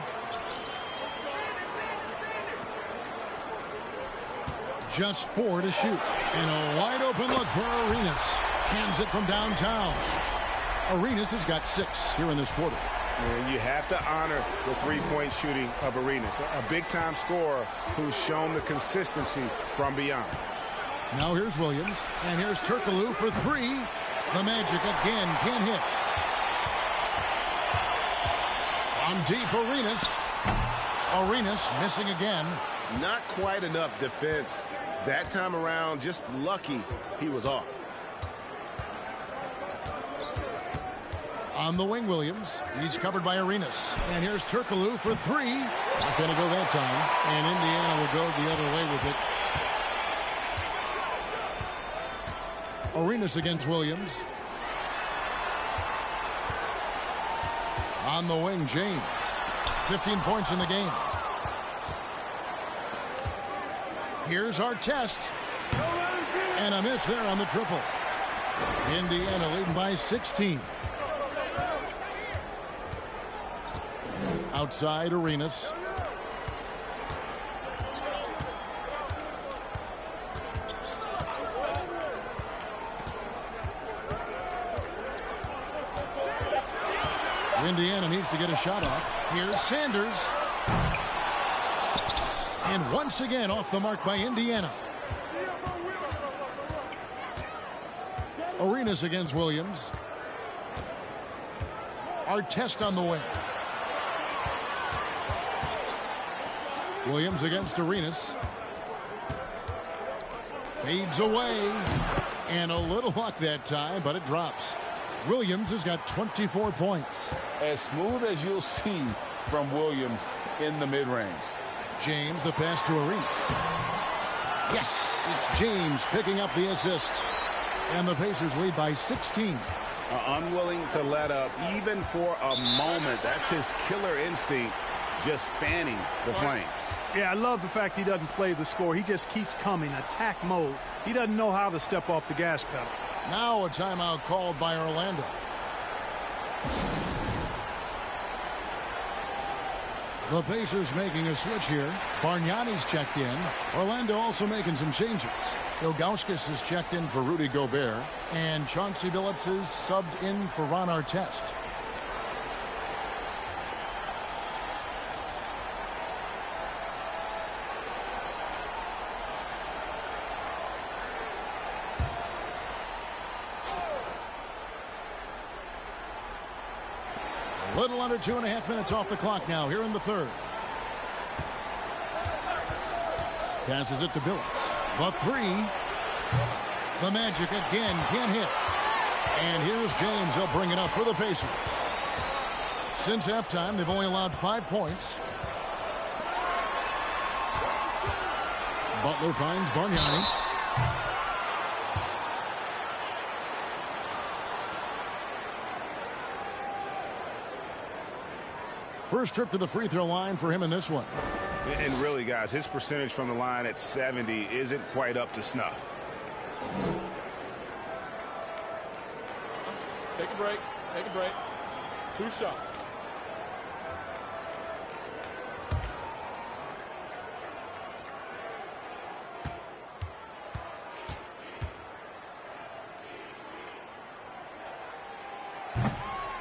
Just 4 to shoot. And a wide open look for Arenas. Cans it from downtown. Arenas has got 6 here in this quarter. And you have to honor the three-point shooting of Arenas. A big-time scorer who's shown the consistency from beyond. Now here's Williams. And here's Turkoglu for 3. The Magic again can't hit. On deep, Arenas. Arenas missing again. Not quite enough defense. That time around, just lucky he was off. On the wing, Williams. He's covered by Arenas. And here's Turkoglu for 3. Not going to go that time. And Indiana will go the other way with it. Arenas against Williams. On the wing, James. 15 points in the game. Here's our test. And a miss there on the triple. Indiana leading by 16. Outside, Arenas. Indiana needs to get a shot off. Here's Sanders. And once again off the mark by Indiana. Arenas against Williams. Our test on the wing. Williams against Arenas. Fades away. And a little luck that time, but it drops. Williams has got 24 points. As smooth as you'll see from Williams in the mid-range. James, the pass to Arenas. Yes, it's James picking up the assist. And the Pacers lead by 16. Unwilling to let up even for a moment. That's his killer instinct, just fanning the flames. Yeah, I love the fact he doesn't play the score. He just keeps coming, attack mode. He doesn't know how to step off the gas pedal. Now a timeout called by Orlando. The Pacers making a switch here. Bargnani's checked in. Orlando also making some changes. Ilgauskas is checked in for Rudy Gobert. And Chauncey Billups is subbed in for Ron Artest. A little under 2.5 minutes off the clock now here in the third. Passes it to Billups. The 3. The Magic again can't hit. And here's James. He'll bring it up for the Pacers. Since halftime, they've only allowed 5 points. Butler finds Bargnani. First trip to the free throw line for him in this one. And really, guys, his percentage from the line at 70 isn't quite up to snuff. Take a break. Take a break. 2 shots.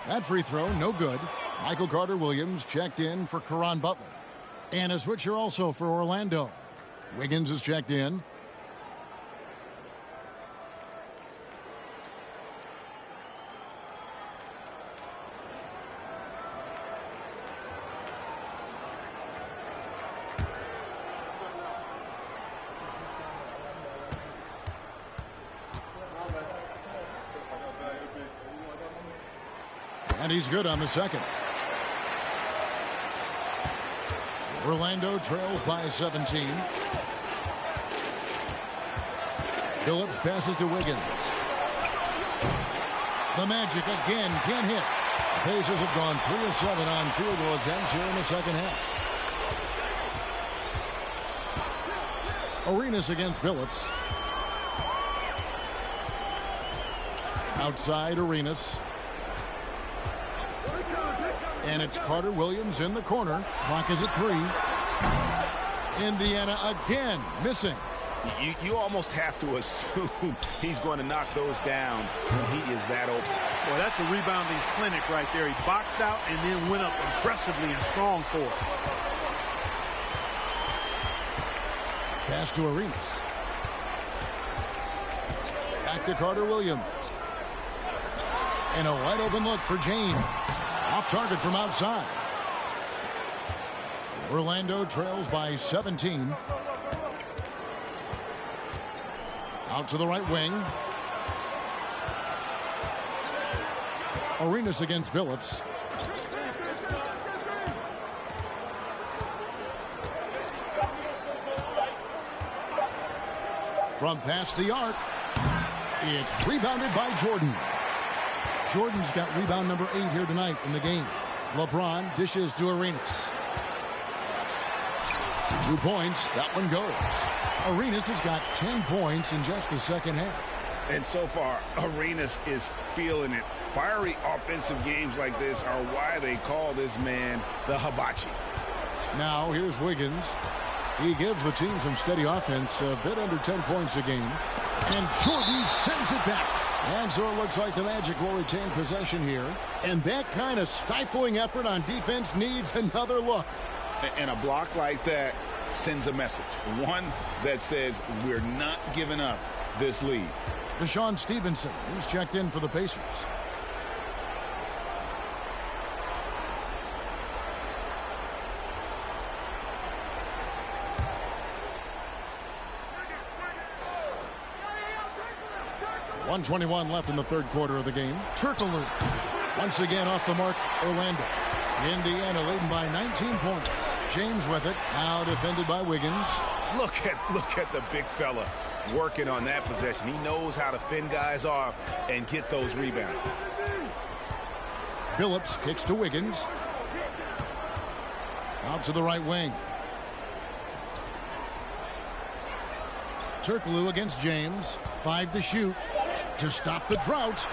That free throw, no good. Michael Carter-Williams checked in for Caron Butler. And a switcher also for Orlando. Wiggins is checked in. And he's good on the second. Orlando trails by 17. Phillips passes to Wiggins. The Magic again can't hit. The Pacers have gone 3 of 7 on field goal attempts here in the second half. Arenas against Phillips. Outside Arenas. And it's Carter Williams in the corner. Clock is at 3. Indiana again missing. You almost have to assume he's going to knock those down when he is that open. Well, that's a rebounding clinic right there. He boxed out and then went up aggressively and strong for it. Pass to Arenas. Back to Carter Williams. And a wide open look for James. Off target from outside. Orlando trails by 17. Out to the right wing. Arenas against Phillips. From past the arc. It's rebounded by Jordan. Jordan's got rebound number 8 here tonight in the game. LeBron dishes to Arenas. 2 points. That one goes. Arenas has got 10 points in just the second half. And so far, Arenas is feeling it. Fiery offensive games like this are why they call this man the hibachi. Now here's Wiggins. He gives the team some steady offense, a bit under 10 points a game. And Jordan sends it back. And so it looks like the Magic will retain possession here. And that kind of stifling effort on defense needs another look. And a block like that sends a message. One that says we're not giving up this lead. Deshaun Stevenson, he's checked in for the Pacers. .121 left in the third quarter of the game. Turkoglu once again off the mark. Orlando. Indiana leading by 19 points. James with it. Now defended by Wiggins. Look at the big fella working on that possession. He knows how to fend guys off and get those rebounds. Phillips kicks to Wiggins. Out to the right wing. Turkoglu against James. 5 to shoot to stop the drought.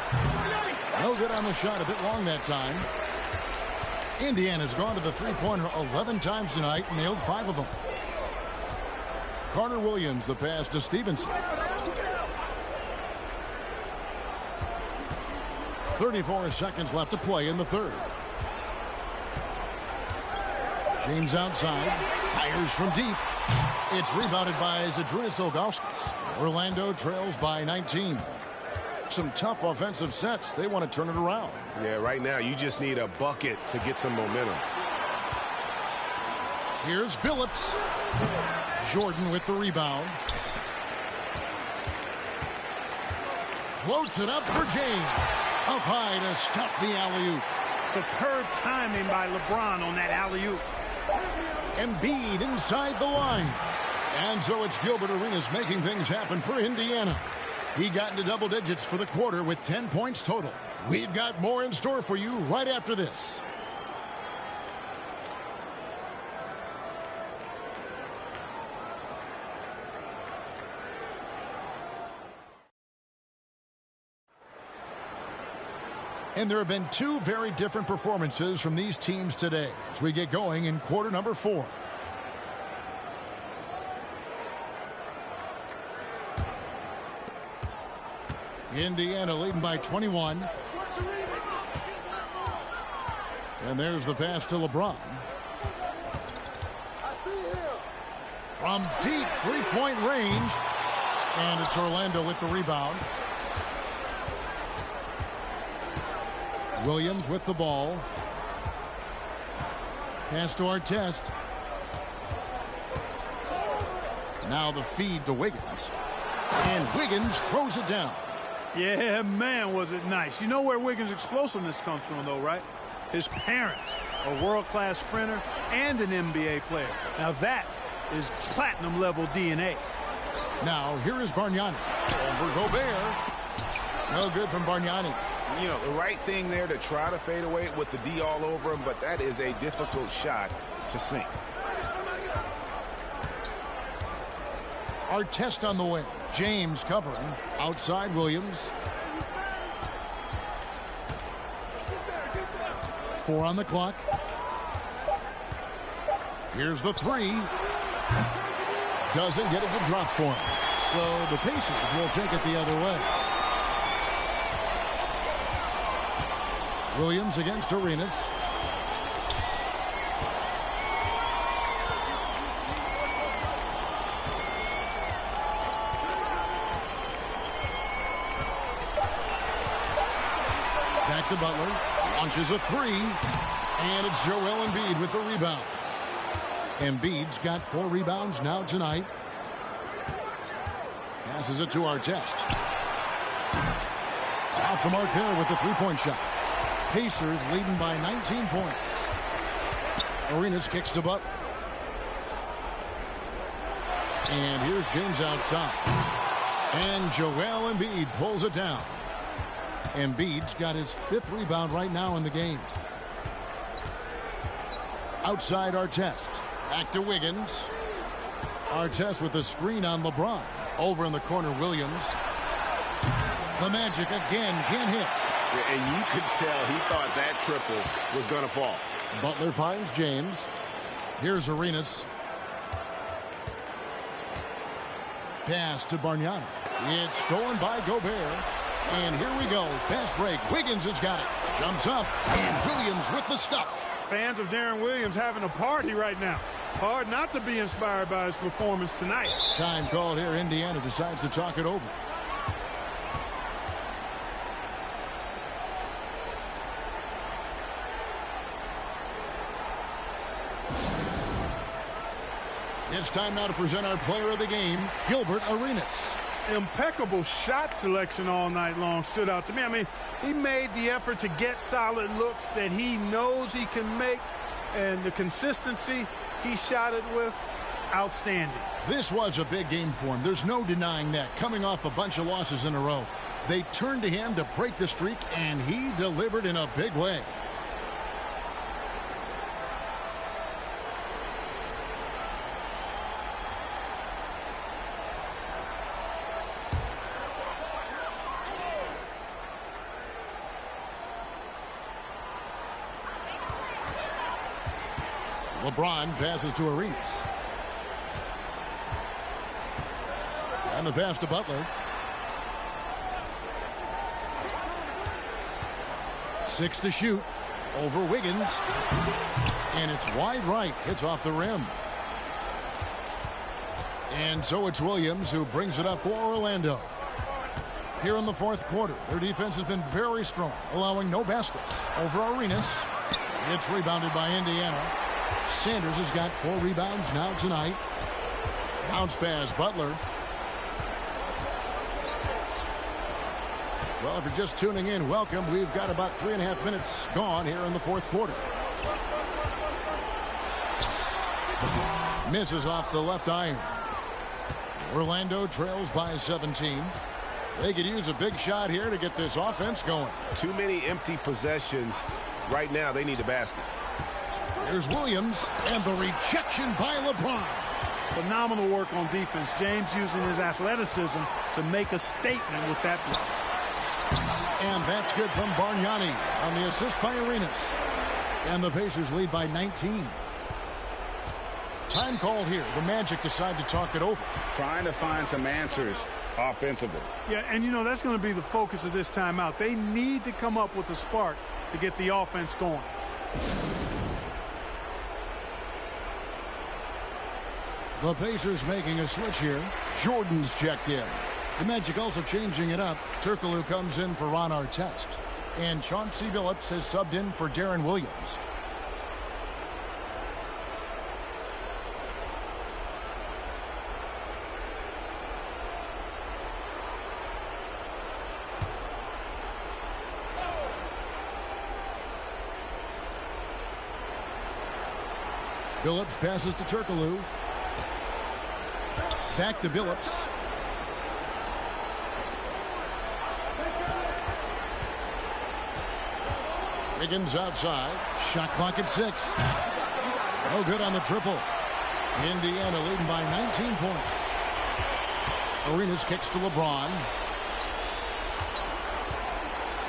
No good on the shot. A bit long that time. Indiana's gone to the three-pointer 11 times tonight, nailed 5 of them. Carter Williams, the pass to Stevenson. 34 seconds left to play in the third. James outside, fires from deep. It's rebounded by Zydrunas Ilgauskas. Orlando trails by 19. Some tough offensive sets. They want to turn it around. Yeah, right now you just need a bucket to get some momentum. Here's Phillips. Jordan with the rebound. Floats it up for James. Up high to stuff the alley-oop. Superb timing by LeBron on that alley-oop. Embiid inside the line. And so it's Gilbert Arenas making things happen for Indiana. He got into double digits for the quarter with 10 points total. We've got more in store for you right after this. And there have been 2 very different performances from these teams today as we get going in quarter number 4. Indiana leading by 21. And there's the pass to LeBron. From deep three-point range. And it's Orlando with the rebound. Williams with the ball. Pass to Artest. Now the feed to Wiggins. And Wiggins throws it down. Yeah, man, was it nice. You know where Wiggins' explosiveness comes from, though, right? His parents, a world-class sprinter and an NBA player. Now that is platinum-level DNA. Now, here is Bargnani. Over Gobert. No good from Bargnani. You know, the right thing there to try to fade away with the D all over him, but that is a difficult shot to sink. Our test on the wing. James covering. Outside Williams. 4 on the clock. Here's the 3. Doesn't get it to drop for him. So the Pacers will take it the other way. Williams against Arenas. Back to Butler. Launches a 3. And it's Joel Embiid with the rebound. Embiid's got 4 rebounds now tonight. Passes it to Artest. It's off the mark there with the three-point shot. Pacers leading by 19 points. Arenas kicks to Butler. And here's James outside. And Joel Embiid pulls it down. Embiid's got his 5th rebound right now in the game. Outside Artest. Back to Wiggins. Artest with the screen on LeBron. Over in the corner, Williams. The Magic again can't hit. Yeah, and you could tell he thought that triple was going to fall. Butler finds James. Here's Arenas. Pass to Bargnani. It's stolen by Gobert. And here we go. Fast break. Wiggins has got it. Jumps up. And Williams with the stuff. Fans of Darren Williams having a party right now. Hard not to be inspired by his performance tonight. Time called here. Indiana decides to talk it over. It's time now to present our player of the game, Gilbert Arenas. Impeccable shot selection all night long stood out to me. I mean, he made the effort to get solid looks that he knows he can make, and the consistency he shot it with, outstanding. This was a big game for him. There's no denying that. Coming off a bunch of losses in a row, they turned to him to break the streak, and he delivered in a big way. LeBron passes to Arenas. And the pass to Butler. 6 to shoot. Over Wiggins. And it's wide right. Hits off the rim. And so it's Williams who brings it up for Orlando. Here in the 4th quarter, their defense has been very strong, allowing no baskets. Over Arenas. It's rebounded by Indiana. Sanders has got 4 rebounds now tonight. Bounce pass, Butler. Well, if you're just tuning in, welcome. We've got about 3.5 minutes gone here in the 4th quarter. Misses off the left iron. Orlando trails by 17. They could use a big shot here to get this offense going. Too many empty possessions. Right now, they need a basket. Here's Williams, and the rejection by LeBron. Phenomenal work on defense. James using his athleticism to make a statement with that block. And that's good from Bargnani on the assist by Arenas. And the Pacers lead by 19. Time called here. The Magic decide to talk it over. Trying to find some answers offensively. Yeah, and you know, that's going to be the focus of this timeout. They need to come up with a spark to get the offense going. The Pacers making a switch here. Jordan's checked in. The Magic also changing it up. Turkoglu comes in for Ron Artest. And Chauncey Billups has subbed in for Darren Williams. Billups passes to Turkoglu. Back to Billups. Wiggins outside. Shot clock at 6. No good on the triple. Indiana leading by 19 points. Arenas kicks to LeBron.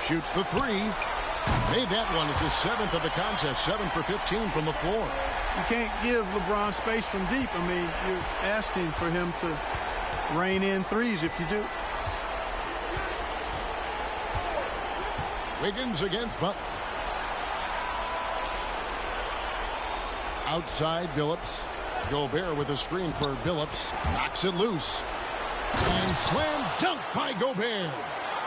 Shoots the 3. Made that one as his 7th of the contest. 7 for 15 from the floor. You can't give LeBron space from deep. I mean, you're asking for him to rein in threes if you do. Wiggins against Butler. Outside Billups. Gobert with a screen for Billups. Knocks it loose. And slam dunk by Gobert.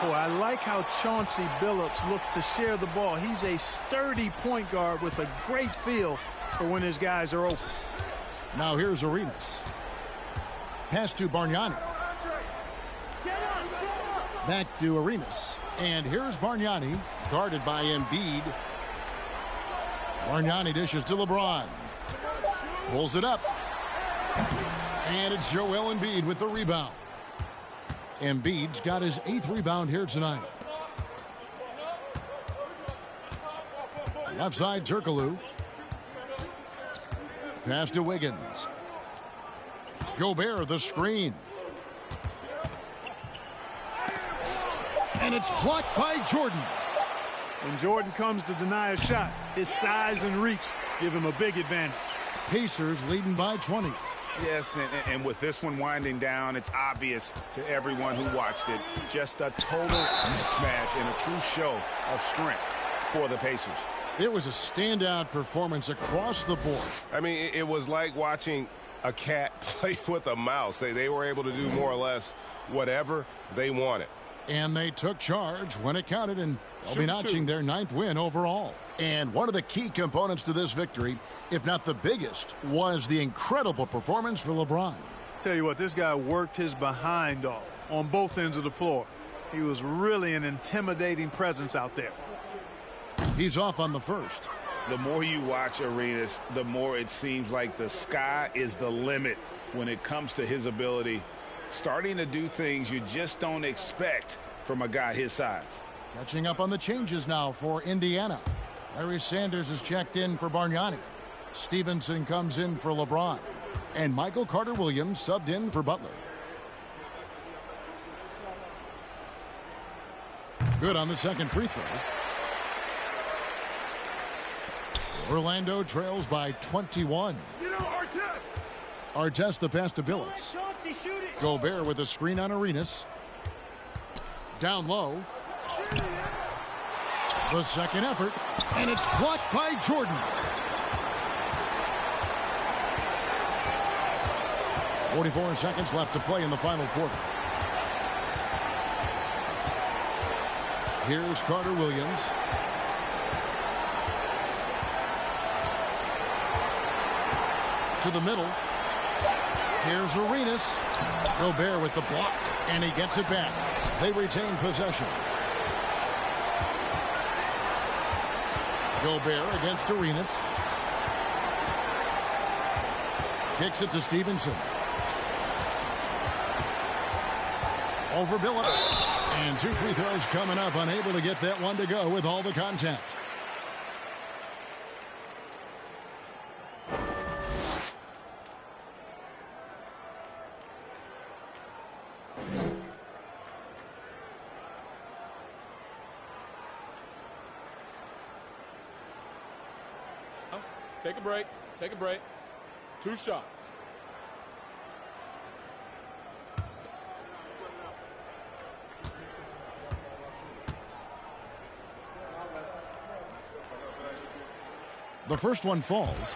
Oh, I like how Chauncey Billups looks to share the ball. He's a sturdy point guard with a great feel for when his guys are open. Now here's Arenas. Pass to Bargnani. Back to Arenas. And here's Bargnani, guarded by Embiid. Bargnani dishes to LeBron. Pulls it up. And it's Joel Embiid with the rebound. Embiid's got his 8th rebound here tonight. Left side, Turkoglu. Pass to Wiggins. Gobert, the screen. And it's blocked by Jordan. When Jordan comes to deny a shot, his size and reach give him a big advantage. Pacers leading by 20. Yes, and with this one winding down, it's obvious to everyone who watched it. Just a total mismatch and a true show of strength for the Pacers. It was a standout performance across the board. I mean, it was like watching a cat play with a mouse. They were able to do more or less whatever they wanted. And they took charge when it counted, and they'll be notching their 9th win overall. And one of the key components to this victory, if not the biggest, was the incredible performance for LeBron. Tell you what, this guy worked his behind off on both ends of the floor. He was really an intimidating presence out there. He's off on the first. The more you watch Arenas, the more it seems like the sky is the limit when it comes to his ability, starting to do things you just don't expect from a guy his size. Catching up on the changes now for Indiana. Larry Sanders is checked in for Bargnani. Stevenson comes in for LeBron. And Michael Carter-Williams subbed in for Butler. Good on the second free throw. Orlando trails by 21. Artest the pass to Billups. Gobert with a screen on Arenas. Down low. The second effort, and it's blocked by Jordan. 44 seconds left to play in the final quarter. Here's Carter-Williams. To the middle. Here's Arenas. Gobert with the block, and he gets it back. They retain possession. Gobert against Arenas. Kicks it to Stevenson. Over Billups. And 2 free throws coming up, unable to get that one to go with all the contact. Take a break. Take a break. 2 shots. The first one falls.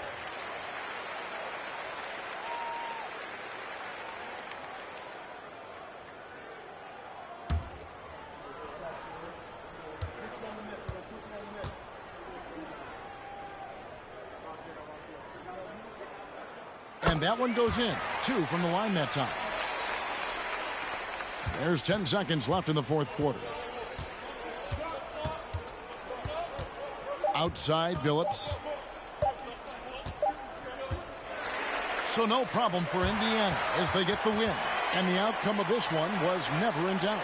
And that one goes in. 2 from the line that time. There's 10 seconds left in the fourth quarter. Outside Billups. So no problem for Indiana as they get the win. And the outcome of this one was never in doubt.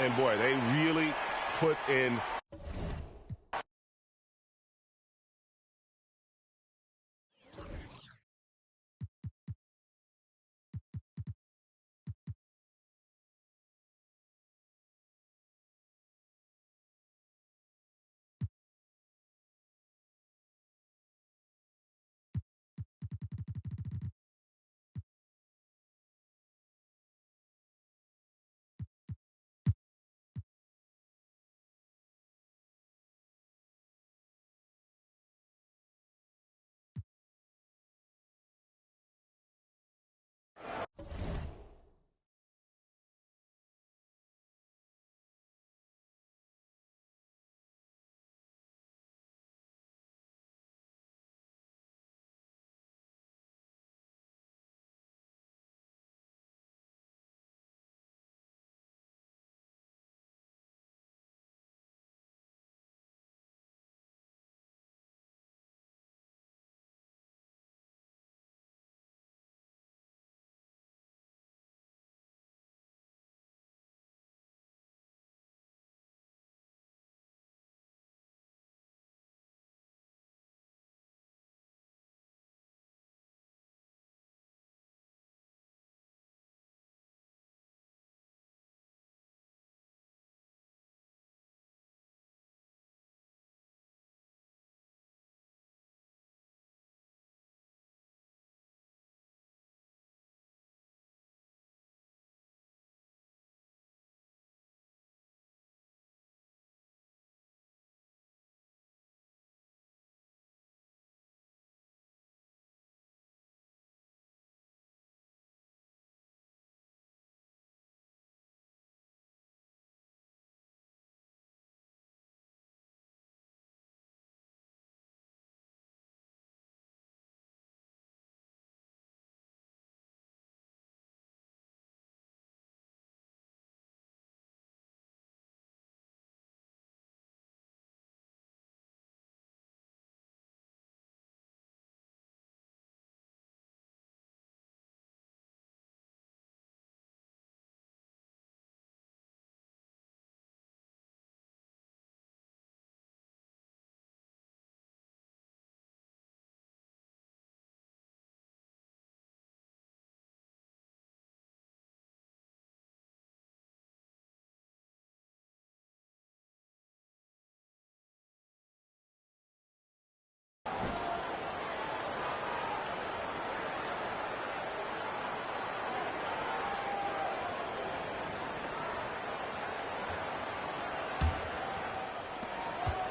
And, boy, they really put in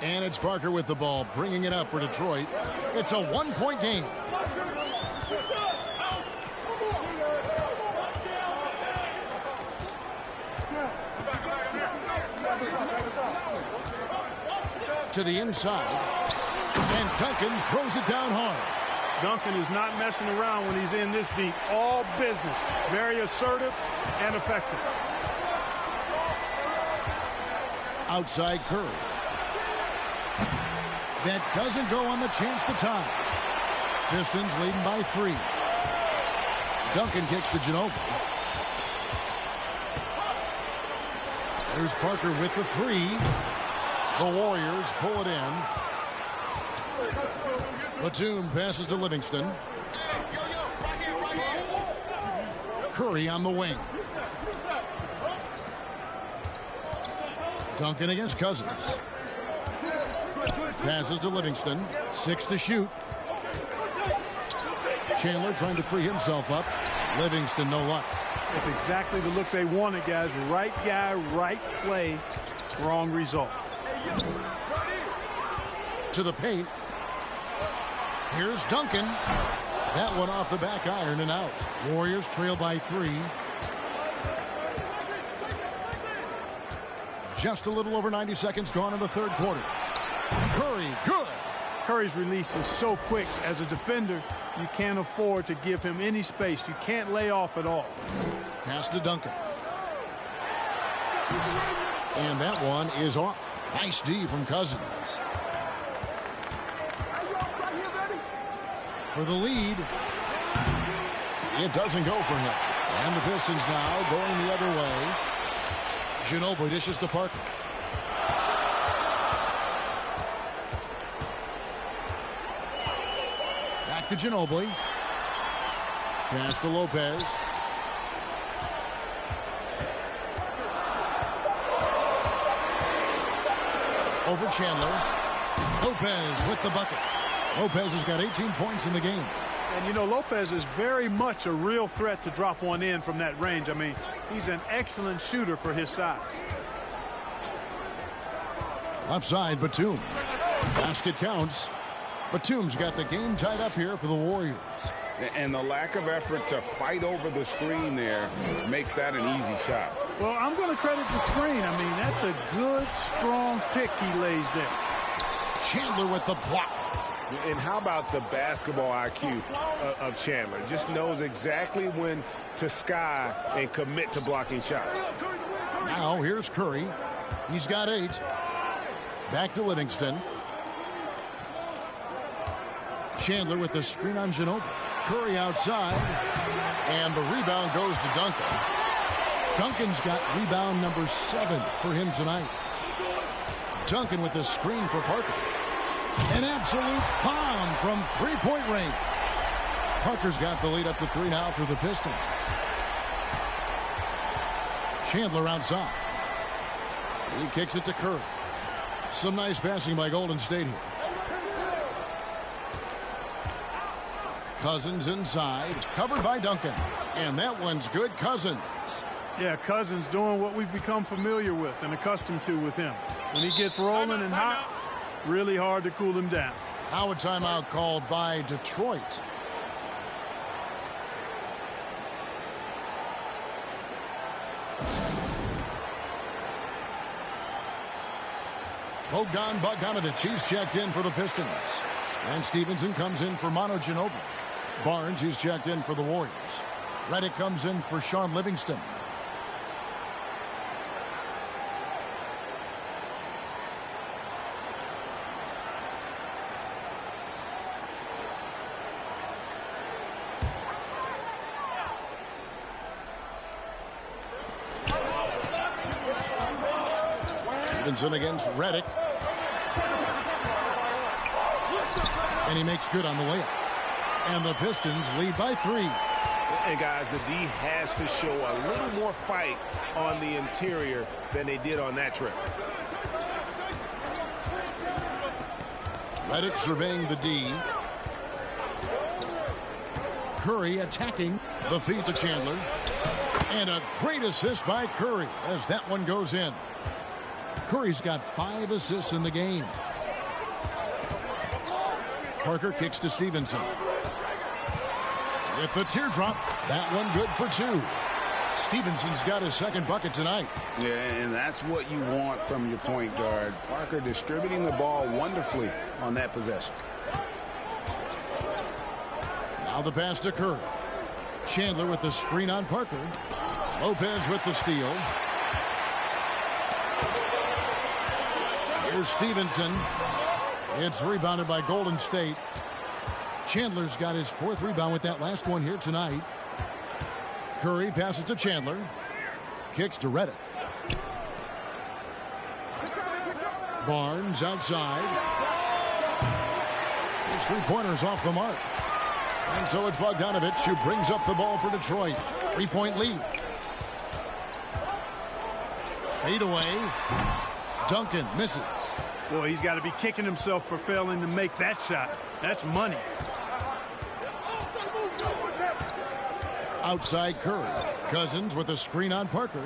And it's Parker with the ball, bringing it up for Detroit. It's a one-point game. To the inside. And Duncan throws it down hard. Duncan is not messing around when he's in this deep. All business. Very assertive and effective. Outside Curry. That doesn't go on the chance to tie. Pistons leading by 3. Duncan kicks to Ginobili. There's Parker with the 3. The Warriors pull it in. Batum passes to Livingston. Curry on the wing. Duncan against Cousins. Passes to Livingston. 6 to shoot. Chandler trying to free himself up. Livingston, no luck. That's exactly the look they wanted, guys. Right guy, right play, wrong result. To the paint. Here's Duncan. That one off the back iron and out. Warriors trail by 3. Just a little over 90 seconds gone in the third quarter. Curry, good. Curry's release is so quick. As a defender, you can't afford to give him any space. You can't lay off at all. Pass to Duncan. And that one is off. Nice D from Cousins. For the lead, It doesn't go for him. And the Pistons now going the other way. Ginobili dishes to Parker. Back to Ginobili. Pass to Lopez. Over Chandler. Lopez with the bucket. Lopez has got 18 points in the game. And, you know, Lopez is very much a real threat to drop one in from that range. I mean, he's an excellent shooter for his size. Left side, Batum. Basket counts. Batum's got the game tied up here for the Warriors. And the lack of effort to fight over the screen there makes that an easy shot. Well, I'm going to credit the screen. I mean, that's a good, strong pick he lays there. Chandler with the block. And how about the basketball IQ of Chandler? Just knows exactly when to sky and commit to blocking shots. Now here's Curry. He's got 8. Back to Livingston. Chandler with the screen on Ginobili. Curry outside. And the rebound goes to Duncan. Duncan's got rebound number 7 for him tonight. Duncan with the screen for Parker. An absolute bomb from three-point range. Parker's got the lead up to 3 now for the Pistons. Chandler outside. He kicks it to Curry. Some nice passing by Golden State here. Cousins inside. Covered by Duncan. And that one's good. Cousins. Yeah, Cousins doing what we've become familiar with and accustomed to with him. When he gets rolling and hot, really hard to cool him down. Now a timeout called by Detroit. Bogdanovich, he's checked in for the Pistons. And Stevenson comes in for Manu Ginobili. Barnes, he's checked in for the Warriors. Redick comes in for Sean Livingston. Stevenson against Redick. And he makes good on the layup. And the Pistons lead by 3. And guys, the D has to show a little more fight on the interior than they did on that trip. Redick surveying the D. Curry attacking. The feed to Chandler. And a great assist by Curry as that one goes in. Curry's got 5 assists in the game. Parker kicks to Stevenson. With the teardrop, that one good for 2. Stevenson's got his second bucket tonight. Yeah, and that's what you want from your point guard. Parker distributing the ball wonderfully on that possession. Now the pass to Curry. Chandler with the screen on Parker. Lopez with the steal. Here's Stevenson. It's rebounded by Golden State. Chandler's got his 4th rebound with that last one here tonight. Curry passes to Chandler. Kicks to Redick. Barnes outside. His 3-pointers off the mark. And so it's Bogdanovich who brings up the ball for Detroit. 3-point lead. Fade away. Duncan misses. Boy, he's got to be kicking himself for failing to make that shot. That's money. Outside Curry. Cousins with a screen on Parker.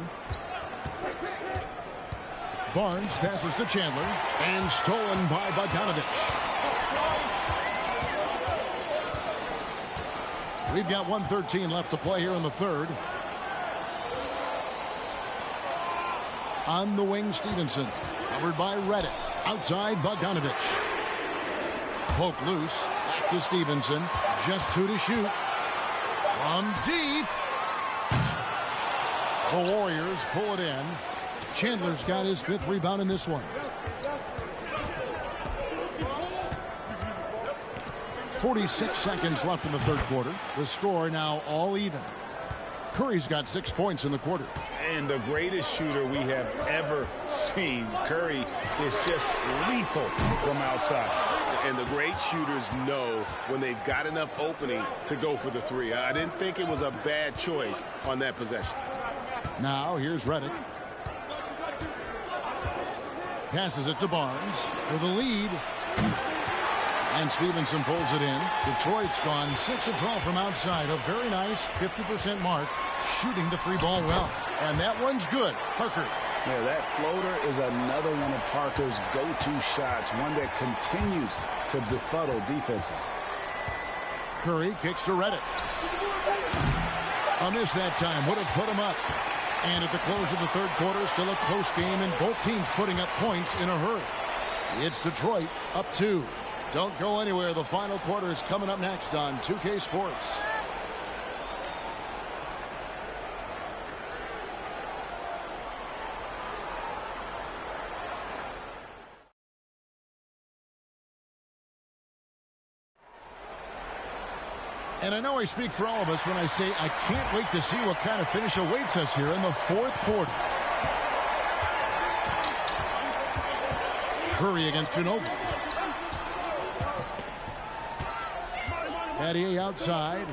Barnes passes to Chandler. And stolen by Bogdanovich. We've got 1:13 left to play here in the 3rd. On the wing, Stevenson. Covered by Redick. Outside, Bogdanovich. Poked loose. Back to Stevenson. Just 2 to shoot. From deep. The Warriors pull it in. Chandler's got his 5th rebound in this one. 46 seconds left in the third quarter. The score now all even. Curry's got 6 points in the quarter. And the greatest shooter we have ever seen. Curry is just lethal from outside. And the great shooters know when they've got enough opening to go for the three. I didn't think it was a bad choice on that possession. Now here's Redick. Passes it to Barnes for the lead. And Stevenson pulls it in. Detroit's gone 6 of 12 from outside. A very nice 50% mark, shooting the free ball well. And that one's good. Parker. Yeah, that floater is another one of Parker's go-to shots, one that continues to befuddle defenses. Curry kicks to Redick. A miss that time would have put him up. And at the close of the third quarter, still a close game, and both teams putting up points in a hurry. It's Detroit up 2. Don't go anywhere. The final quarter is coming up next on 2K Sports. And I know I speak for all of us when I say I can't wait to see what kind of finish awaits us here in the fourth quarter. Curry against Ginobili. Battier outside.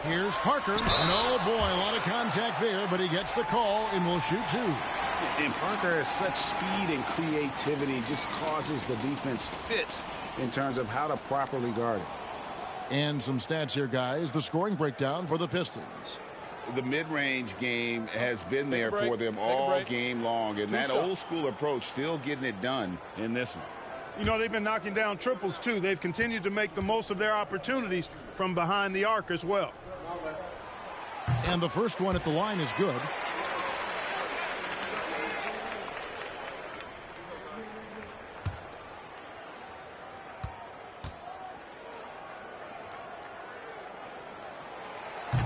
Here's Parker. And oh boy, a lot of contact there, but he gets the call and will shoot 2. And Parker has such speed and creativity, just causes the defense fits in terms of how to properly guard it. And some stats here, guys. The scoring breakdown for the Pistons. The mid-range game has been there for them all game long, and that old school approach still getting it done in this one. You know, they've been knocking down triples, too. They've continued to make the most of their opportunities from behind the arc as well. And the first one at the line is good.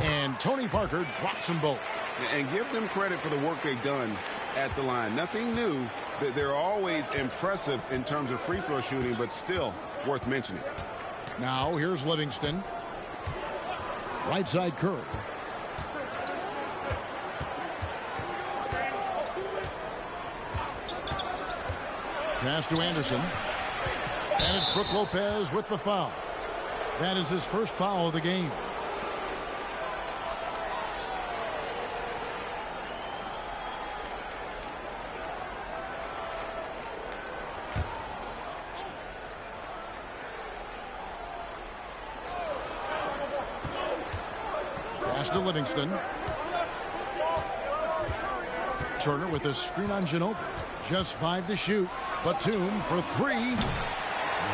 And Tony Parker drops them both. And give them credit for the work they've done at the line. Nothing new. They're always impressive in terms of free throw shooting, but still worth mentioning. Now here's Livingston. Right side Curry. Pass to Anderson. And it's Brook Lopez with the foul. That is his first foul of the game. Pass to Livingston. Turner with a screen on Ginobili. Just 5 to shoot. Batum for 3.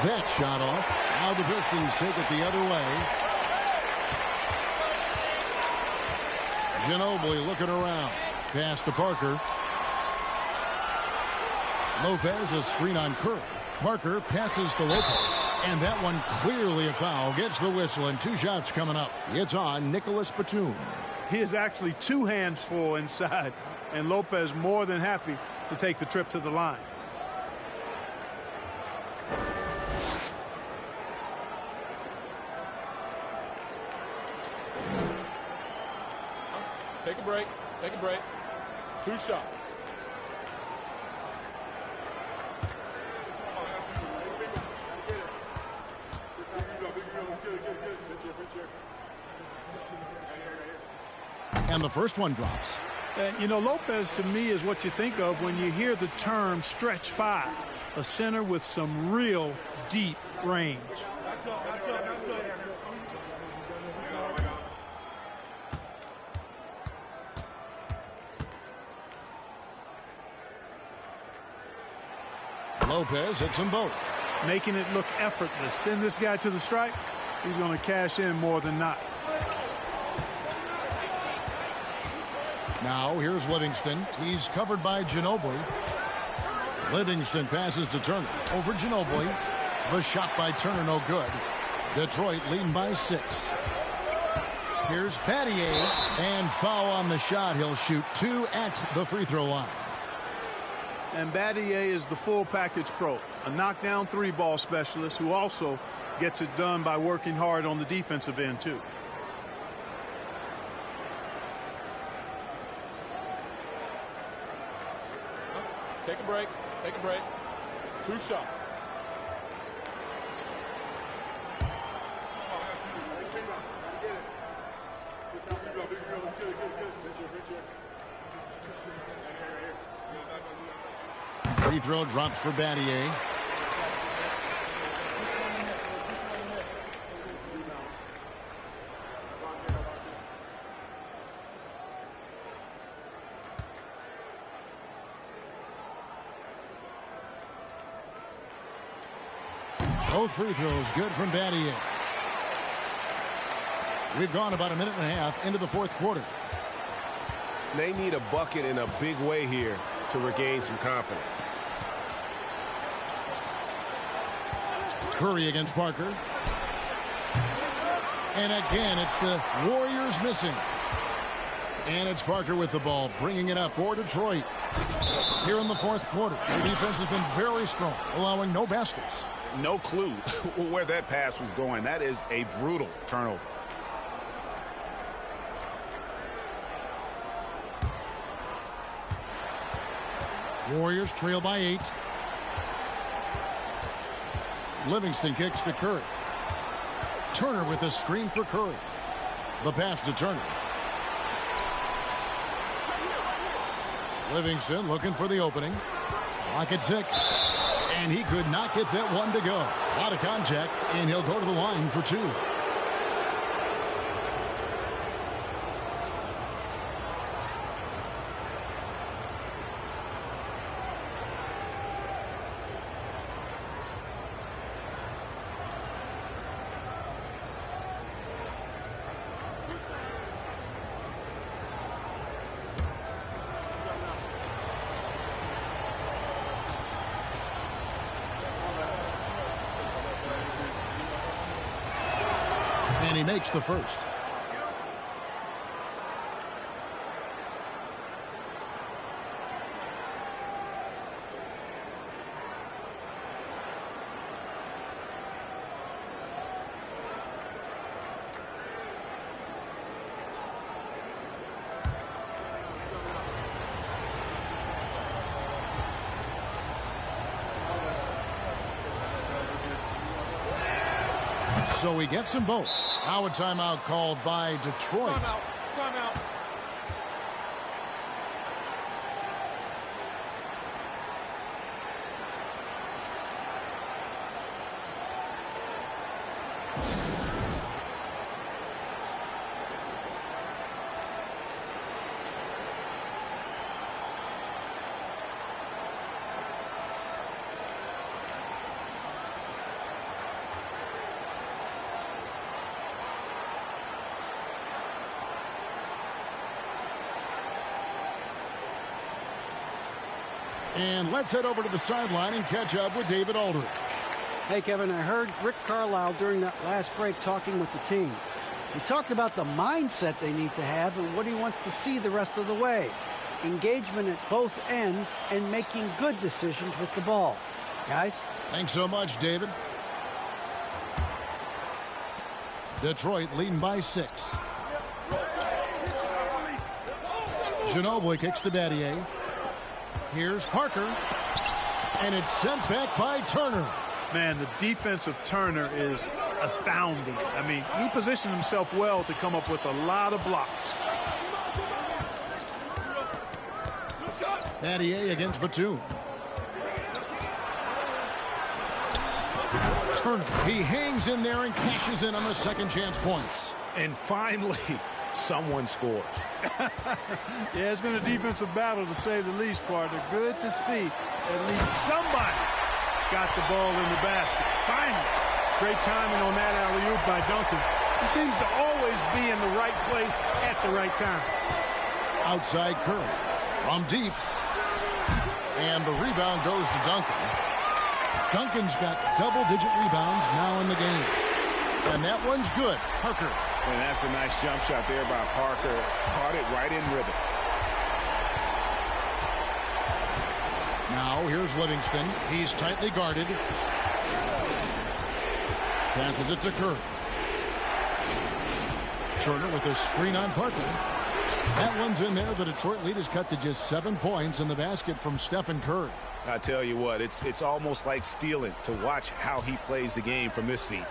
That shot off. Now the Pistons take it the other way. Ginobili looking around. Pass to Parker. Lopez, a screen on Curry. Parker passes to Lopez. And that one clearly a foul. Gets the whistle, and 2 shots coming up. It's on Nicholas Batum. He is actually 2 hands full inside, and Lopez more than happy to take the trip to the line. Take a break. Take a break. 2 shots. And the first one drops. You know, Lopez to me is what you think of when you hear the term stretch 5. A center with some real deep range. Lopez hits them both. Making it look effortless. Send this guy to the stripe. He's going to cash in more than not. Now here's Livingston. He's covered by Ginobili. Livingston passes to Turner. Over Ginobili. The shot by Turner no good. Detroit leading by 6. Here's Battier. And foul on the shot. He'll shoot 2 at the free throw line. And Battier is the full package pro, a knockdown three-ball specialist who also gets it done by working hard on the defensive end, too. Take a break. Take a break. 2 shots. Free throw dropped for Battier. Both free throws good from Battier. We've gone about a minute and a half into the fourth quarter. They need a bucket in a big way here to regain some confidence. Curry against Parker. And again, it's the Warriors missing. And it's Parker with the ball, bringing it up for Detroit. Here in the fourth quarter, the defense has been very strong, allowing no baskets. No clue where that pass was going. That is a brutal turnover. Warriors trail by 8. Livingston kicks to Curry. Turner with a screen for Curry. The pass to Turner. Livingston looking for the opening. Clock at 6. And he could not get that one to go. A lot of contact, and he'll go to the line for 2. And he makes the first. So he gets them both. Now a timeout called by Detroit. Timeout. Timeout. And let's head over to the sideline and catch up with David Aldridge. Hey, Kevin, I heard Rick Carlisle during that last break talking with the team. He talked about the mindset they need to have and what he wants to see the rest of the way. Engagement at both ends and making good decisions with the ball. Guys? Thanks so much, David. Detroit leading by 6. Ginobili kicks to Battier. Here's Parker. And it's sent back by Turner. Man, the defense of Turner is astounding. I mean, he positioned himself well to come up with a lot of blocks. Battier against Batum. Turner, he hangs in there and cashes in on the second chance points. And finally, someone scores. Yeah, it's been a defensive battle to say the least, partner. Good to see at least somebody got the ball in the basket. Finally. Great timing on that alley-oop by Duncan. He seems to always be in the right place at the right time. Outside Curry from deep. And the rebound goes to Duncan. Duncan's got double-digit rebounds now in the game. And that one's good. Parker. And that's a nice jump shot there by Parker. Caught it right in rhythm. Now Now here's Livingston. He's tightly guarded. Passes it to Curry. Turner with a screen on Parker. That one's in there. The Detroit lead is cut to just 7 points in the basket from Stephen Curry. I tell you what, it's almost like stealing to watch how he plays the game from this seat.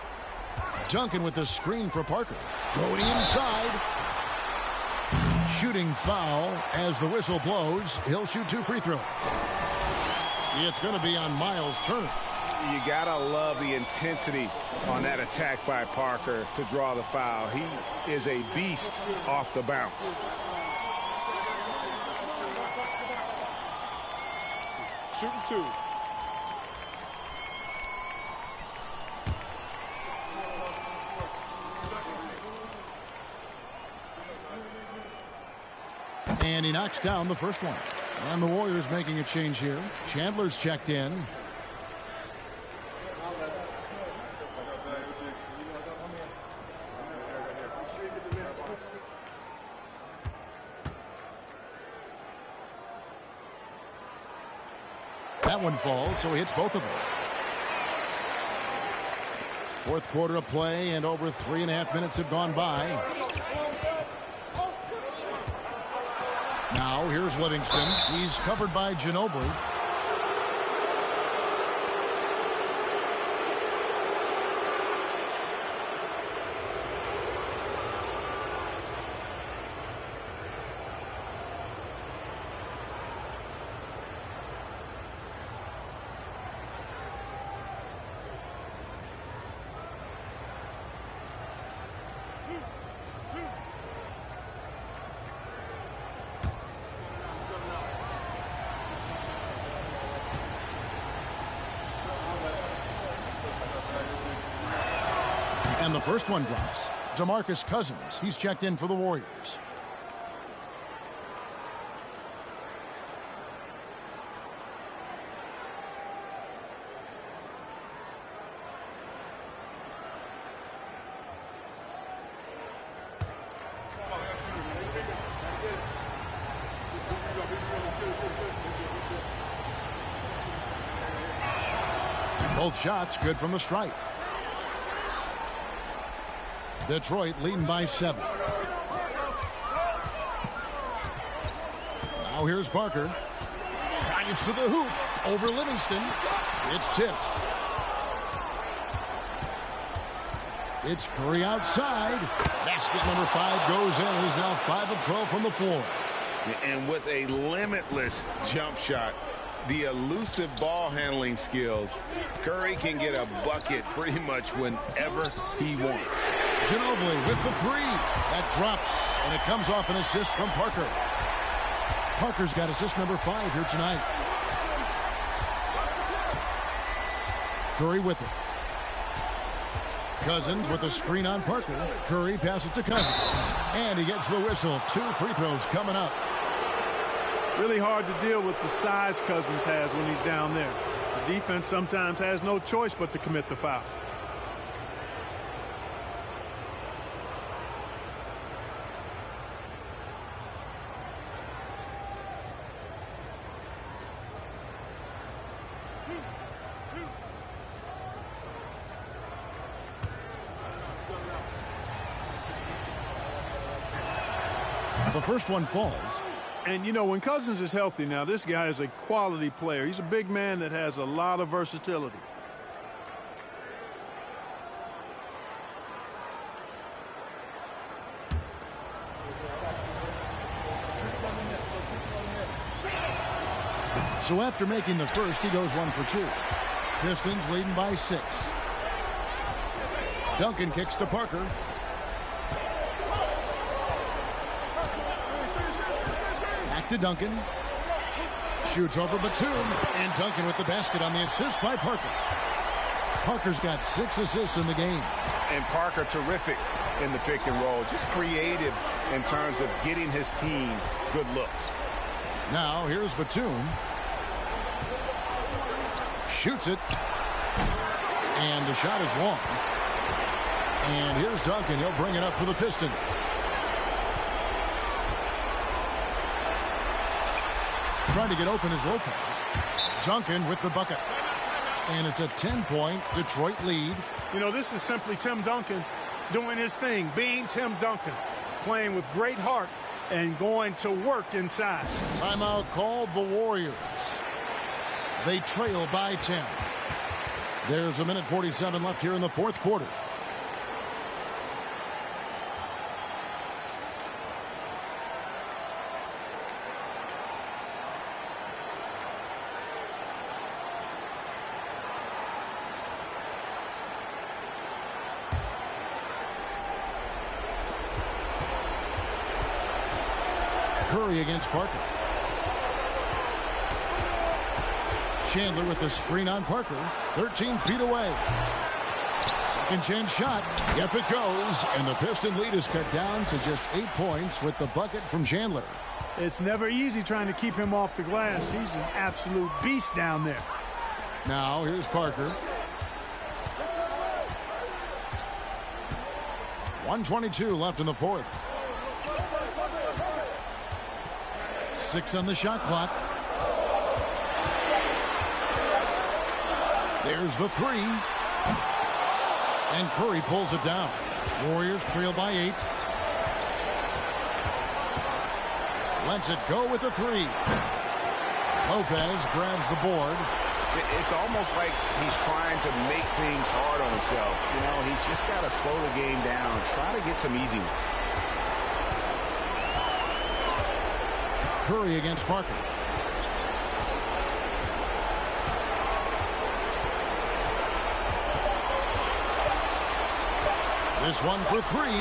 Duncan with the screen for Parker. Going inside. Shooting foul as the whistle blows. He'll shoot 2 free throws. It's going to be on Miles Turner. You gotta love the intensity on that attack by Parker to draw the foul. He is a beast off the bounce. Shooting 2. And he knocks down the first one. And the Warriors making a change here. Chandler's checked in. That one falls, so he hits both of them. Fourth quarter of play, and over 3.5 minutes have gone by. Now here's Livingston. He's covered by Ginobili. And the first one drops. DeMarcus Cousins. He's checked in for the Warriors. Both shots good from the stripe. Detroit leading by 7. Now here's Parker. Drives to the hoop over Livingston. It's tipped. It's Curry outside. Basket number 5 goes in. He's now 5 of 12 from the floor. And with a limitless jump shot, the elusive ball handling skills, Curry can get a bucket pretty much whenever he wants. Ginobili with the 3. That drops, and it comes off an assist from Parker. Parker's got assist number 5 here tonight. Curry with it. Cousins with a screen on Parker. Curry passes to Cousins. And he gets the whistle. 2 free throws coming up. Really hard to deal with the size Cousins has when he's down there. The defense sometimes has no choice but to commit the foul. The first one falls. And, you know, when Cousins is healthy now, this guy is a quality player. He's a big man that has a lot of versatility. So after making the first, he goes 1 for 2. Pistons leading by 6. Duncan kicks to Parker. Back to Duncan. Shoots over Batum. And Duncan with the basket on the assist by Parker. Parker's got 6 assists in the game. And Parker terrific in the pick and roll. Just creative in terms of getting his team good looks. Now here's Batum. Shoots it. And the shot is long. And here's Duncan. He'll bring it up for the Pistons. Trying to get open is Lopez. Duncan with the bucket. And it's a 10-point Detroit lead. You know, this is simply Tim Duncan doing his thing, being Tim Duncan, playing with great heart and going to work inside. Timeout called the Warriors. They trail by 10. There's a minute 47 left here in the fourth quarter. Curry against Parker. Chandler with the screen on Parker. 13 feet away. Second chance shot. Yep, it goes. And the Piston lead is cut down to just 8 points with the bucket from Chandler. It's never easy trying to keep him off the glass. He's an absolute beast down there. Now here's Parker. 1:22 left in the fourth. 6 on the shot clock. There's the three. And Curry pulls it down. Warriors trail by 8. Lets it go with the three. Lopez grabs the board. It's almost like he's trying to make things hard on himself. You know, he's just got to slow the game down, try to get some easy ones. Curry against Parker. This one for three.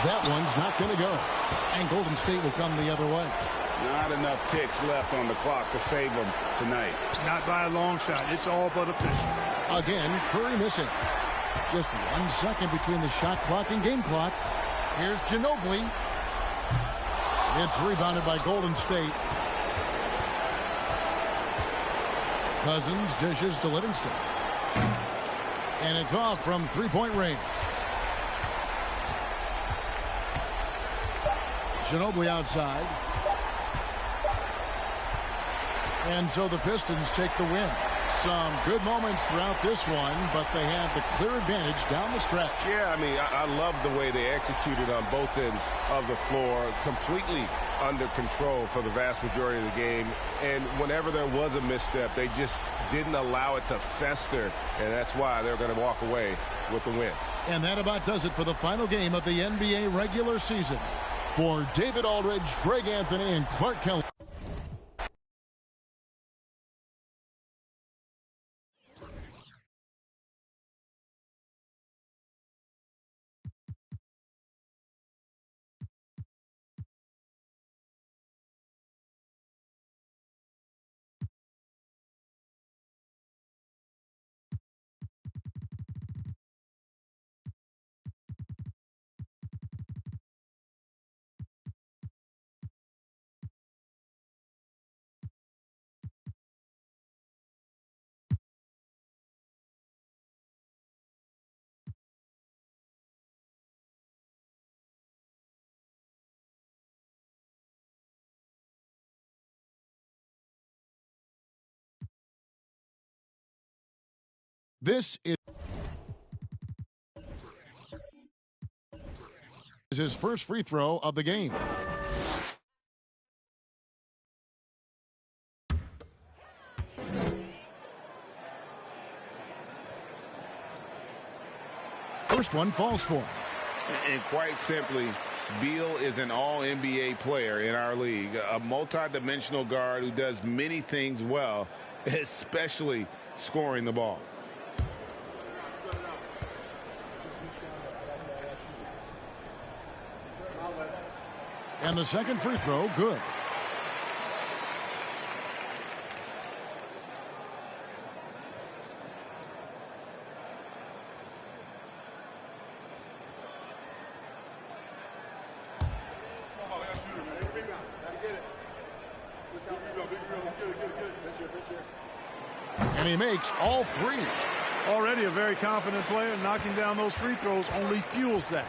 That one's not going to go. And Golden State will come the other way. Not enough ticks left on the clock to save them tonight. Not by a long shot. It's all but official. Again, Curry missing. Just 1 second between the shot clock and game clock. Here's Ginobili. It's rebounded by Golden State. Cousins dishes to Livingston. And it's off from three-point range. Ginobili outside. And so the Pistons take the win. Some good moments throughout this one, but they had the clear advantage down the stretch. Yeah, I mean, I love the way they executed on both ends of the floor, completely under control for the vast majority of the game. And whenever there was a misstep, they just didn't allow it to fester, and that's why they're going to walk away with the win. And that about does it for the final game of the NBA regular season. For David Aldridge, Greg Anthony, and Clark Kelly. This is his first free throw of the game. First one falls for him. And quite simply, Beal is an all-NBA player in our league, a multi-dimensional guard who does many things well, especially scoring the ball. And the second free throw, good. And he makes all three. Already a very confident player. Knocking down those free throws only fuels that.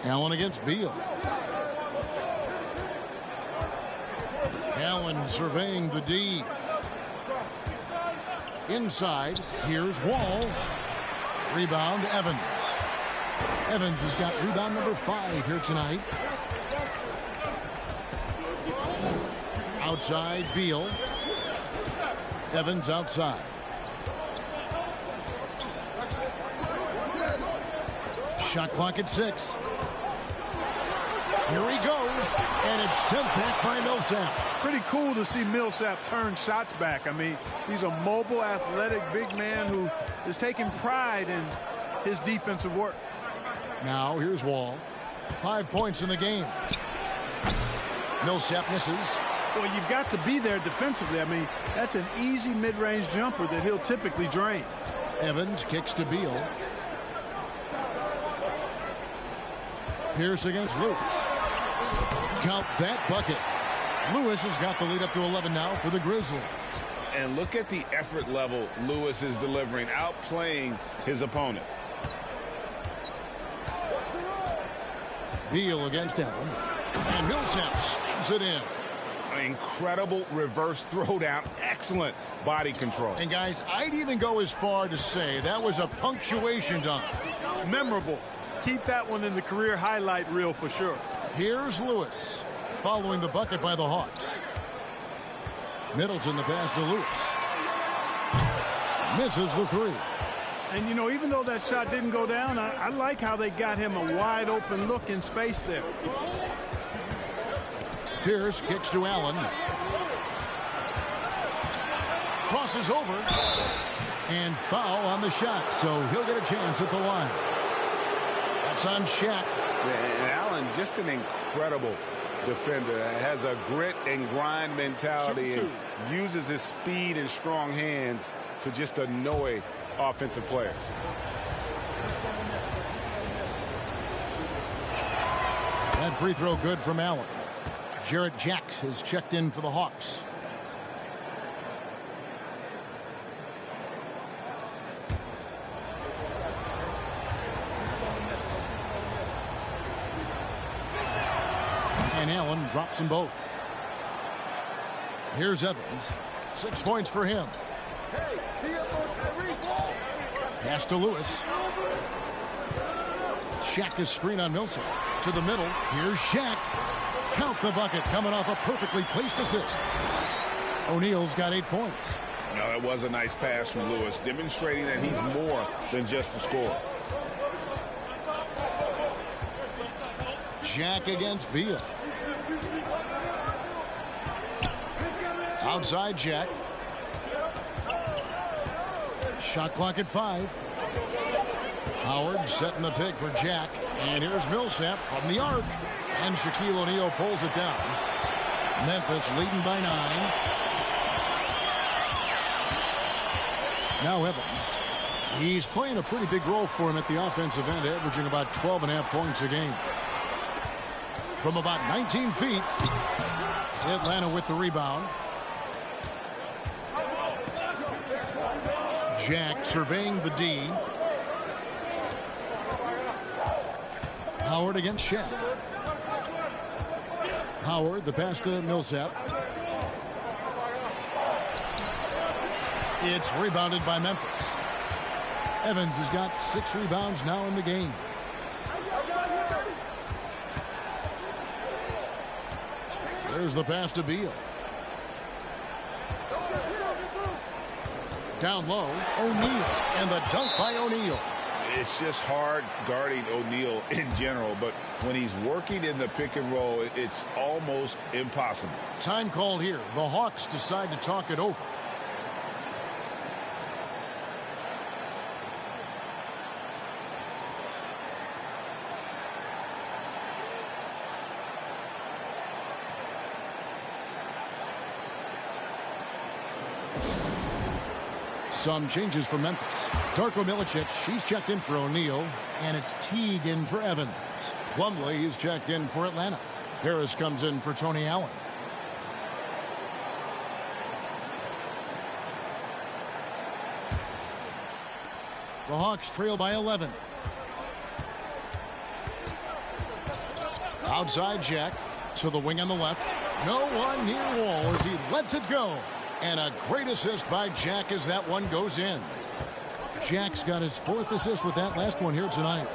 Allen against Beal. Allen surveying the D. Inside, here's Wall. Rebound, Evans. Evans has got rebound number 5 here tonight. Outside, Beal. Evans outside. Shot clock at 6. Here he goes, and it's sent back by Millsap. Pretty cool to see Millsap turn shots back. I mean, he's a mobile, athletic big man who is taking pride in his defensive work. Now here's Wall. 5 points in the game. Millsap misses. Well, you've got to be there defensively. I mean, that's an easy mid-range jumper that he'll typically drain. Evans kicks to Beal. Pierce against Lewis. Count that bucket. Lewis has got the lead up to 11 now for the Grizzlies. And look at the effort level Lewis is delivering, outplaying his opponent. Beal against Allen. And Millsap slams it in. An incredible reverse throwdown. Excellent body control. And guys, I'd even go as far to say that was a punctuation dunk. Memorable. Keep that one in the career highlight reel for sure. Here's Lewis following the bucket by the Hawks. Middleton the pass to Lewis. Misses the 3. And, you know, even though that shot didn't go down, I like how they got him a wide open look in space there. Pierce kicks to Allen. Crosses over. And foul on the shot, so he'll get a chance at the line. That's on Shaq. And Allen, just an incredible defender. Has a grit and grind mentality and uses his speed and strong hands to just annoy offensive players. That free throw good from Allen. Jarrett Jack has checked in for the Hawks. And Allen drops them both. Here's Evans. 6 points for him. Pass to Lewis. Shaq is screen on Millsap. To the middle. Here's Shaq. Count the bucket coming off a perfectly placed assist. O'Neal's got 8 points. No, that was a nice pass from Lewis, demonstrating that he's more than just a scorer. Jack against Beal. Outside Jack. Shot clock at 5. Howard setting the pick for Jack. And here's Millsap from the arc. And Shaquille O'Neal pulls it down. Memphis leading by 9. Now Evans. He's playing a pretty big role for him at the offensive end, averaging about 12.5 points a game. From about 19 feet, Atlanta with the rebound. Jack surveying the D. Howard against Shaq. Howard, the pass to Millsap. It's rebounded by Memphis. Evans has got 6 rebounds now in the game. There's the pass to Beal. Down low, O'Neal, and the dunk by O'Neal. It's just hard guarding O'Neal in general, but when he's working in the pick and roll, it's almost impossible. Time called here. The Hawks decide to talk it over. Some changes for Memphis. Darko Milicic, he's checked in for O'Neal, and it's Teague in for Evans. Plumlee, he's checked in for Atlanta. Harris comes in for Tony Allen. The Hawks trail by 11. Outside Jack to the wing on the left. No one near Wall as he lets it go. And a great assist by Jack as that one goes in. Jack's got his 4th assist with that last one here tonight.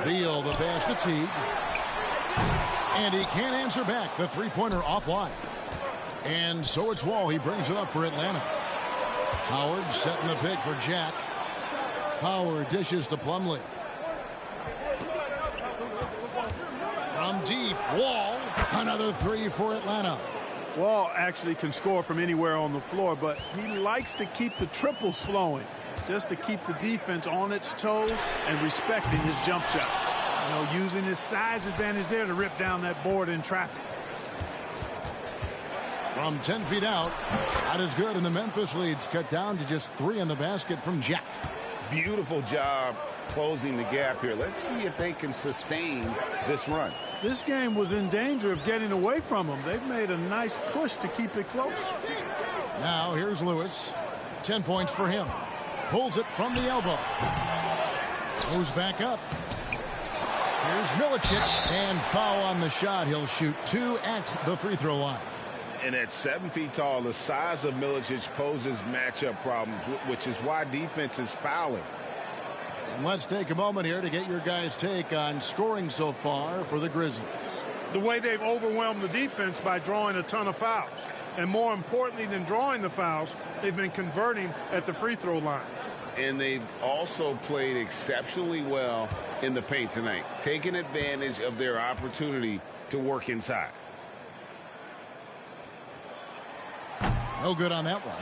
Beal, the pass to Teague. And he can't answer back. The three-pointer offline. And so it's Wall. He brings it up for Atlanta. Howard setting the pick for Jack. Howard dishes to Plumlee. From deep, Wall. Another 3 for Atlanta. Wall actually can score from anywhere on the floor, but he likes to keep the triples flowing, just to keep the defense on its toes and respecting his jump shot. You know, using his size advantage there to rip down that board in traffic. From 10 feet out, shot is good, and the Memphis lead's cut down to just 3 in the basket from Jack. Beautiful job closing the gap here. Let's see if they can sustain this run. This game was in danger of getting away from them. They've made a nice push to keep it close. Now here's Lewis. 10 points for him. Pulls it from the elbow. Goes back up. Here's Milicic, and foul on the shot. He'll shoot 2 at the free throw line. And at 7 feet tall, the size of Milicic poses matchup problems, which is why defense is fouling. And let's take a moment here to get your guys' take on scoring so far for the Grizzlies. The way they've overwhelmed the defense by drawing a ton of fouls. And more importantly than drawing the fouls, they've been converting at the free throw line. And they've also played exceptionally well in the paint tonight, taking advantage of their opportunity to work inside. No good on that one.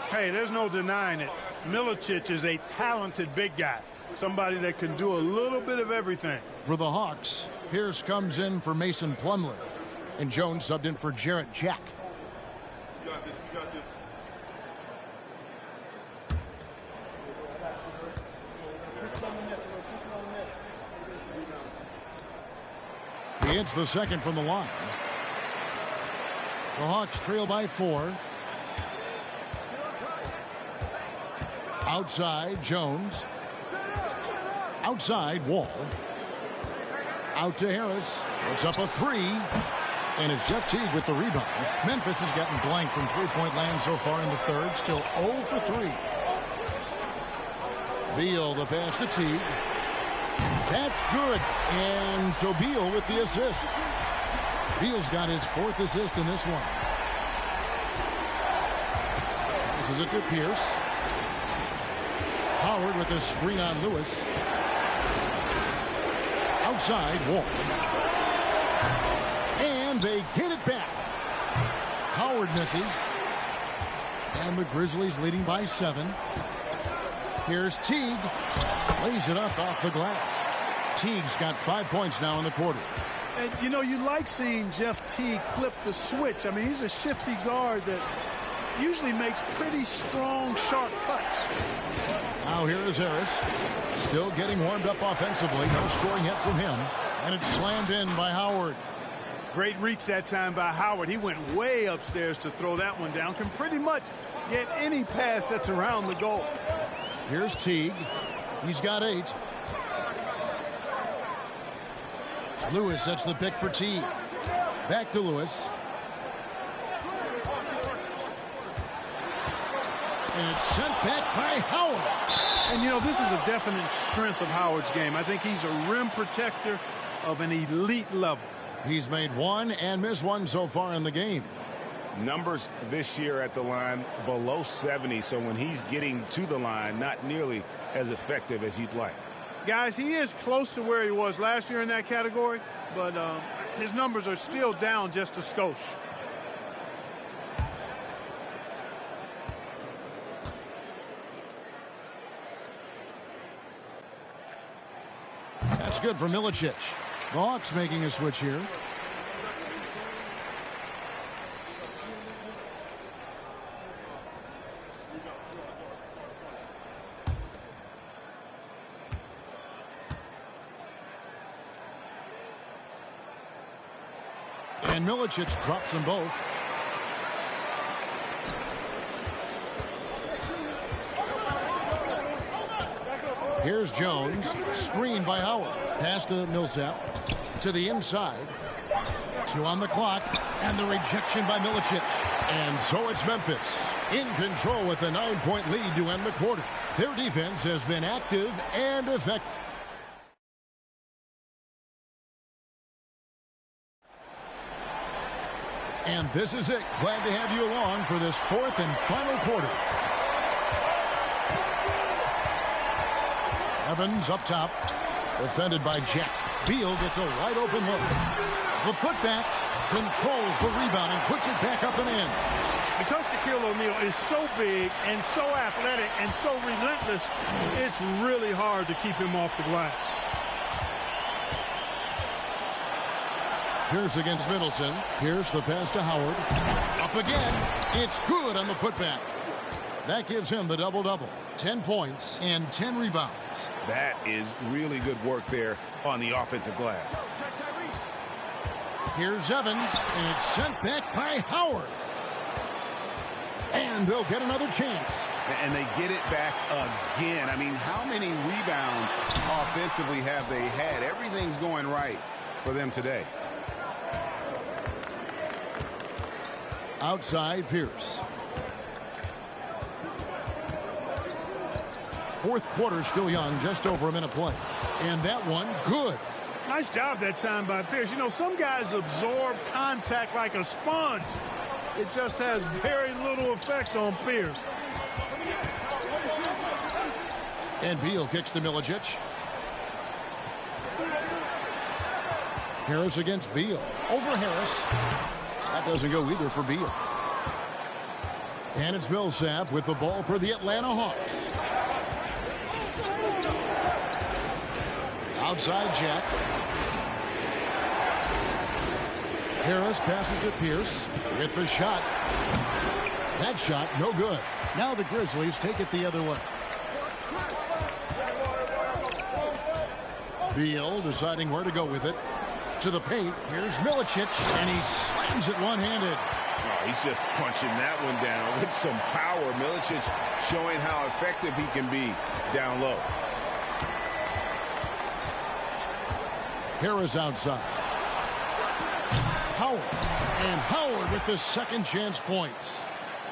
Hey, there's no denying it. Milicic is a talented big guy. Somebody that can do a little bit of everything. For the Hawks, Pierce comes in for Mason Plumlee. And Jones subbed in for Jarrett Jack. We got this. We got this. He hits the second from the line. The Hawks trail by 4. Outside, Jones. Outside, Wall. Out to Harris. Puts up a 3. And it's Jeff Teague with the rebound. Memphis has gotten blank from three-point land so far in the third. Still 0 for 3. Beal, the pass to Teague. That's good. And so Beal with the assist. Beal's got his 4th assist in this one. This is it to Pierce. Howard with a screen on Lewis. Outside, Wall. And they get it back. Howard misses. And the Grizzlies leading by 7. Here's Teague. Lays it up off the glass. Teague's got 5 points now in the quarter. And, you know, you like seeing Jeff Teague flip the switch. I mean, he's a shifty guard that usually makes pretty strong, sharp cuts. Now here is Harris. Still getting warmed up offensively. No scoring yet from him. And it's slammed in by Howard. Great reach that time by Howard. He went way upstairs to throw that one down. Can pretty much get any pass that's around the goal. Here's Teague. He's got 8. Lewis sets the pick for Teague. Back to Lewis. And it's sent back by Howard. And, you know, this is a definite strength of Howard's game. I think he's a rim protector of an elite level. He's made 1 and missed 1 so far in the game. Numbers this year at the line below 70, so when he's getting to the line, not nearly as effective as you'd like. Guys, he is close to where he was last year in that category, but his numbers are still down just a skosh. That's good for Milicic. The Hawks making a switch here. And Milicic drops them both. Here's Jones. Screened by Howard. Pass to Millsap. To the inside. 2 on the clock, and the rejection by Milicic. And so it's Memphis in control with a 9-point lead to end the quarter. Their defense has been active and effective. And this is it. Glad to have you along for this 4th and final quarter. Evans up top, defended by Jack. Beal gets a wide open look. The putback, controls the rebound and puts it back up and in. Because Shaquille O'Neal is so big and so athletic and so relentless, it's really hard to keep him off the glass. Pierce against Middleton. Pierce the pass to Howard. Up again. It's good on the putback. That gives him the double-double. 10 points and 10 rebounds. That is really good work there on the offensive glass. Here's Evans, and it's sent back by Howard. And they'll get another chance. And they get it back again. I mean, how many rebounds offensively have they had? Everything's going right for them today. Outside Pierce. 4th quarter still young, just over a minute play. And that one, good. Nice job that time by Pierce. You know, some guys absorb contact like a sponge. It just has very little effect on Pierce. And Beal kicks to Milicic. Harris against Beal. Over Harris. That doesn't go either for Beal. And it's Millsap with the ball for the Atlanta Hawks. Outside Jack. Harris passes to Pierce with the shot. That shot, no good. Now the Grizzlies take it the other way. Beal deciding where to go with it. To the paint. Here's Milicic, and he slams it one-handed. Oh, he's just punching that one down with some power. Milicic showing how effective he can be down low. Harris outside. Howard. And Howard with the second chance points.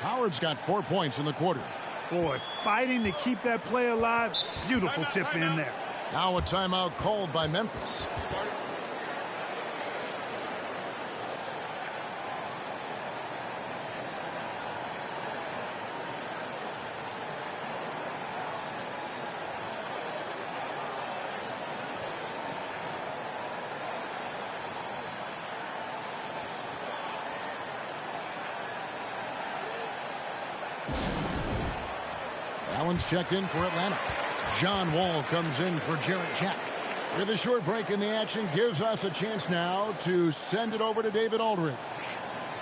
Howard's got 4 points in the quarter. Boy, fighting to keep that play alive. Beautiful tip in there. Now a timeout called by Memphis. Allen's checked in for Atlanta. John Wall comes in for Jarrett Jack. With a short break in the action, gives us a chance now to send it over to David Aldridge.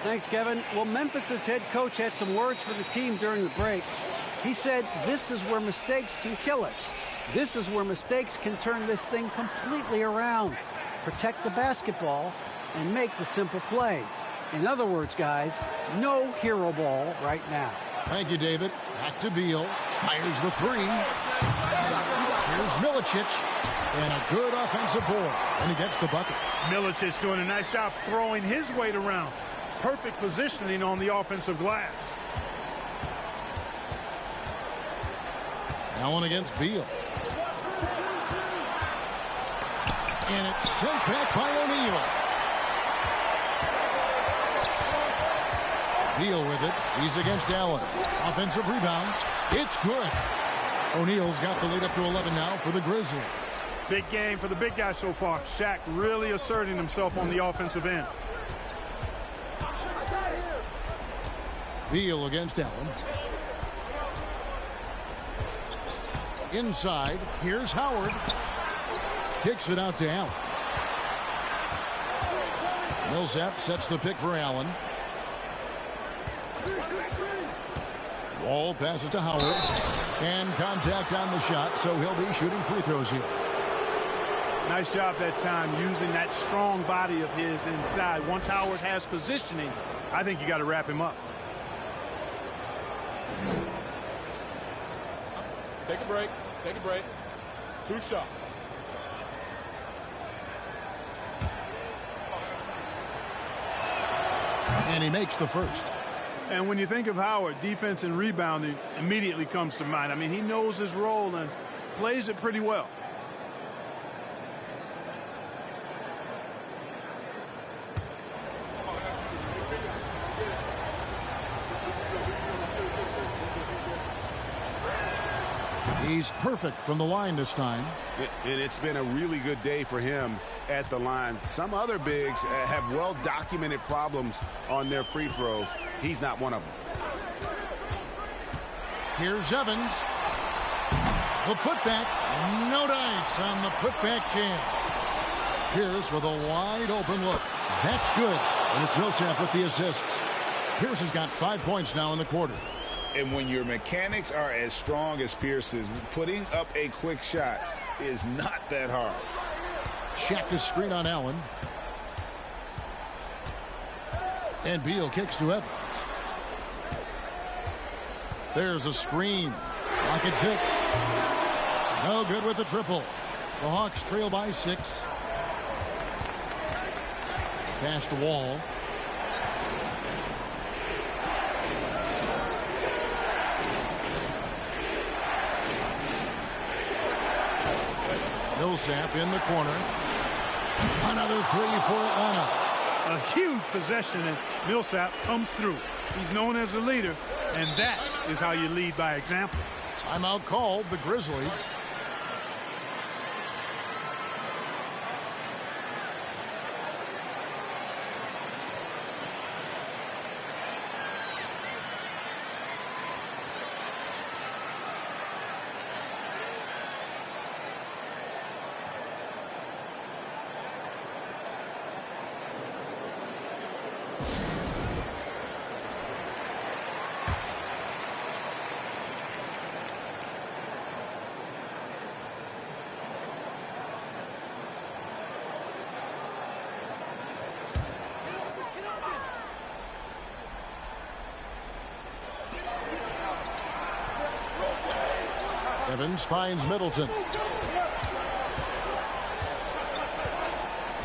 Thanks, Kevin. Well, Memphis's head coach had some words for the team during the break. He said, this is where mistakes can kill us. This is where mistakes can turn this thing completely around. Protect the basketball and make the simple play. In other words, guys, no hero ball right now. Thank you, David. Back to Beal. Fires the three. Here's Milicic. And a good offensive board. And he gets the bucket. Milicic doing a nice job throwing his weight around. Perfect positioning on the offensive glass. Allen against Beal. And it's sent back by O'Neal. Beal with it. He's against Allen. Offensive rebound. It's good. O'Neal's got the lead up to 11 now for the Grizzlies. Big game for the big guy so far. Shaq really asserting himself on the offensive end. Beal against Allen. Inside. Here's Howard. Kicks it out to Allen. Millsap sets the pick for Allen. Wall passes to Howard. And contact on the shot, so he'll be shooting free throws here. Nice job that time using that strong body of his inside. Once Howard has positioning, I think you got to wrap him up. Take a break. Take a break. 2 shots. And he makes the first. And when you think of Howard, defense and rebounding immediately comes to mind. I mean, he knows his role and plays it pretty well. He's perfect from the line this time. And it's been a really good day for him at the line. Some other bigs have well-documented problems on their free throws. He's not one of them. Here's Evans. The putback. No dice on the putback jam. Pierce with a wide open look. That's good. And it's Millsap with the assists. Pierce has got 5 points now in the quarter. And when your mechanics are as strong as Pierce's, putting up a quick shot is not that hard. Shaq the screen on Allen. And Beal kicks to Evans. There's a screen. Rocket 6. No good with the triple. The Hawks trail by 6. Past the wall. Millsap in the corner. Another 3 for Atlanta. A huge possession, and Millsap comes through. He's known as a leader, and that is how you lead by example. Timeout called, the Grizzlies. Evans finds Middleton.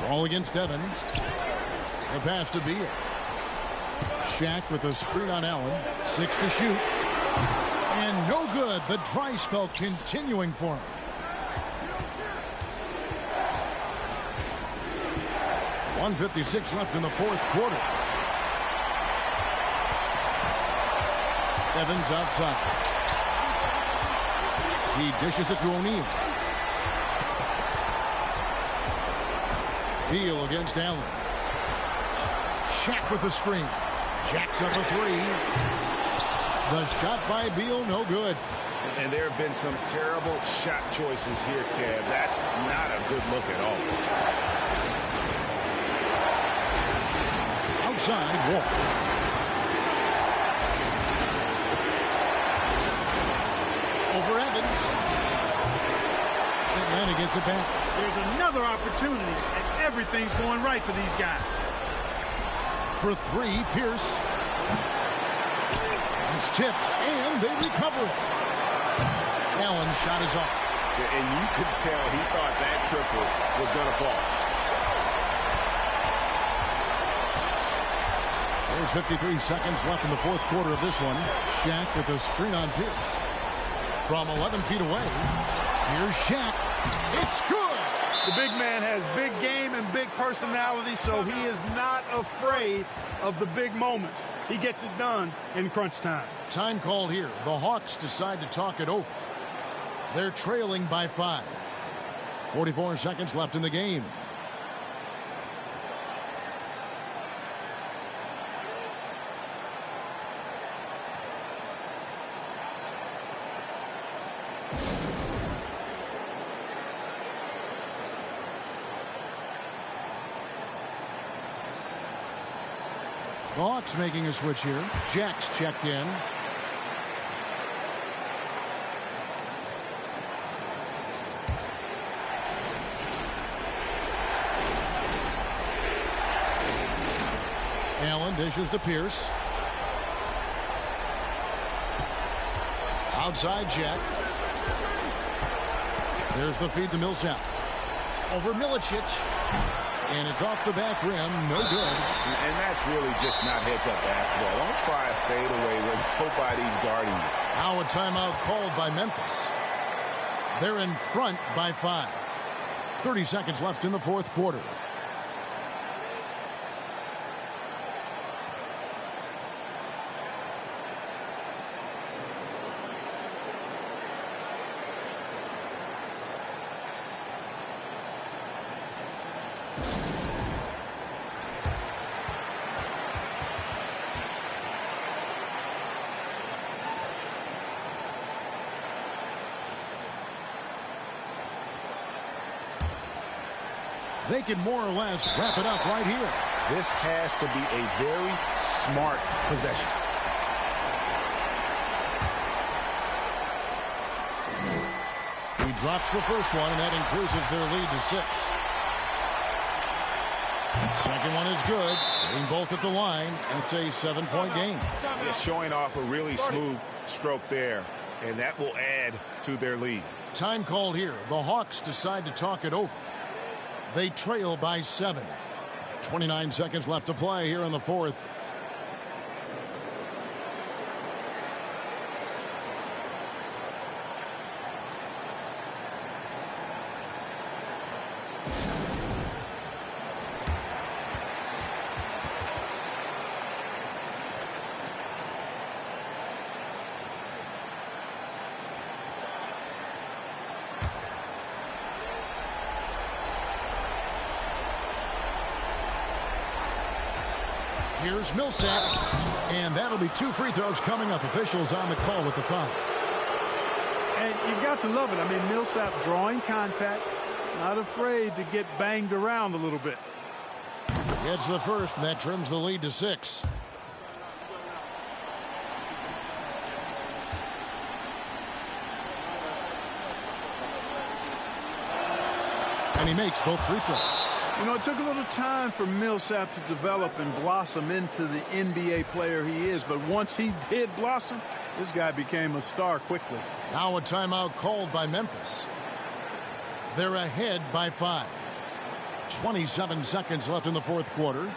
Ball against Evans. The pass to Beal. Shaq with a screen on Allen. 6 to shoot. And no good. The dry spell continuing for him. .156 left in the fourth quarter. Evans outside. He dishes it to O'Neal. Beal against Allen. Shaq with the screen. Jacks up a 3. The shot by Beal, no good. And there have been some terrible shot choices here, Kev. That's not a good look at all. Outside, Wall. Over Evans. Atlanta gets it back. There's another opportunity, and everything's going right for these guys. For 3, Pierce. It's tipped, and they recover it. Allen's shot is off. And you could tell he thought that triple was going to fall. There's 53 seconds left in the fourth quarter of this one. Shaq with a screen on Pierce. From 11 feet away, here's Shaq. It's good. The big man has big game and big personality, so he is not afraid of the big moments. He gets it done in crunch time. Time called here. The Hawks decide to talk it over. They're trailing by 5. 44 seconds left in the game. The Hawks making a switch here. Jack's checked in. Allen dishes to Pierce. Outside Jack. There's the feed to Millsap. Over Milicic. And it's off the back rim. No good. And that's really just not heads-up basketball. Don't try a fadeaway when nobody's guarding you. Now a timeout called by Memphis. They're in front by 5. 30 seconds left in the fourth quarter. They can more or less wrap it up right here. This has to be a very smart possession. He drops the first one, and that increases their lead to 6. Second one is good. Getting both at the line, and it's a 7-point game. It's showing off a really smooth stroke there, and that will add to their lead. Time called here. The Hawks decide to talk it over. They trail by 7. 29 seconds left to play here in the fourth. Here's Millsap, and that'll be 2 free throws coming up. Officials on the call with the foul. And you've got to love it. I mean, Millsap drawing contact, not afraid to get banged around a little bit. Gets the first, and that trims the lead to 6. And he makes both free throws. You know, it took a little time for Millsap to develop and blossom into the NBA player he is, but once he did blossom, this guy became a star quickly. Now a timeout called by Memphis. They're ahead by 5. 27 seconds left in the fourth quarter.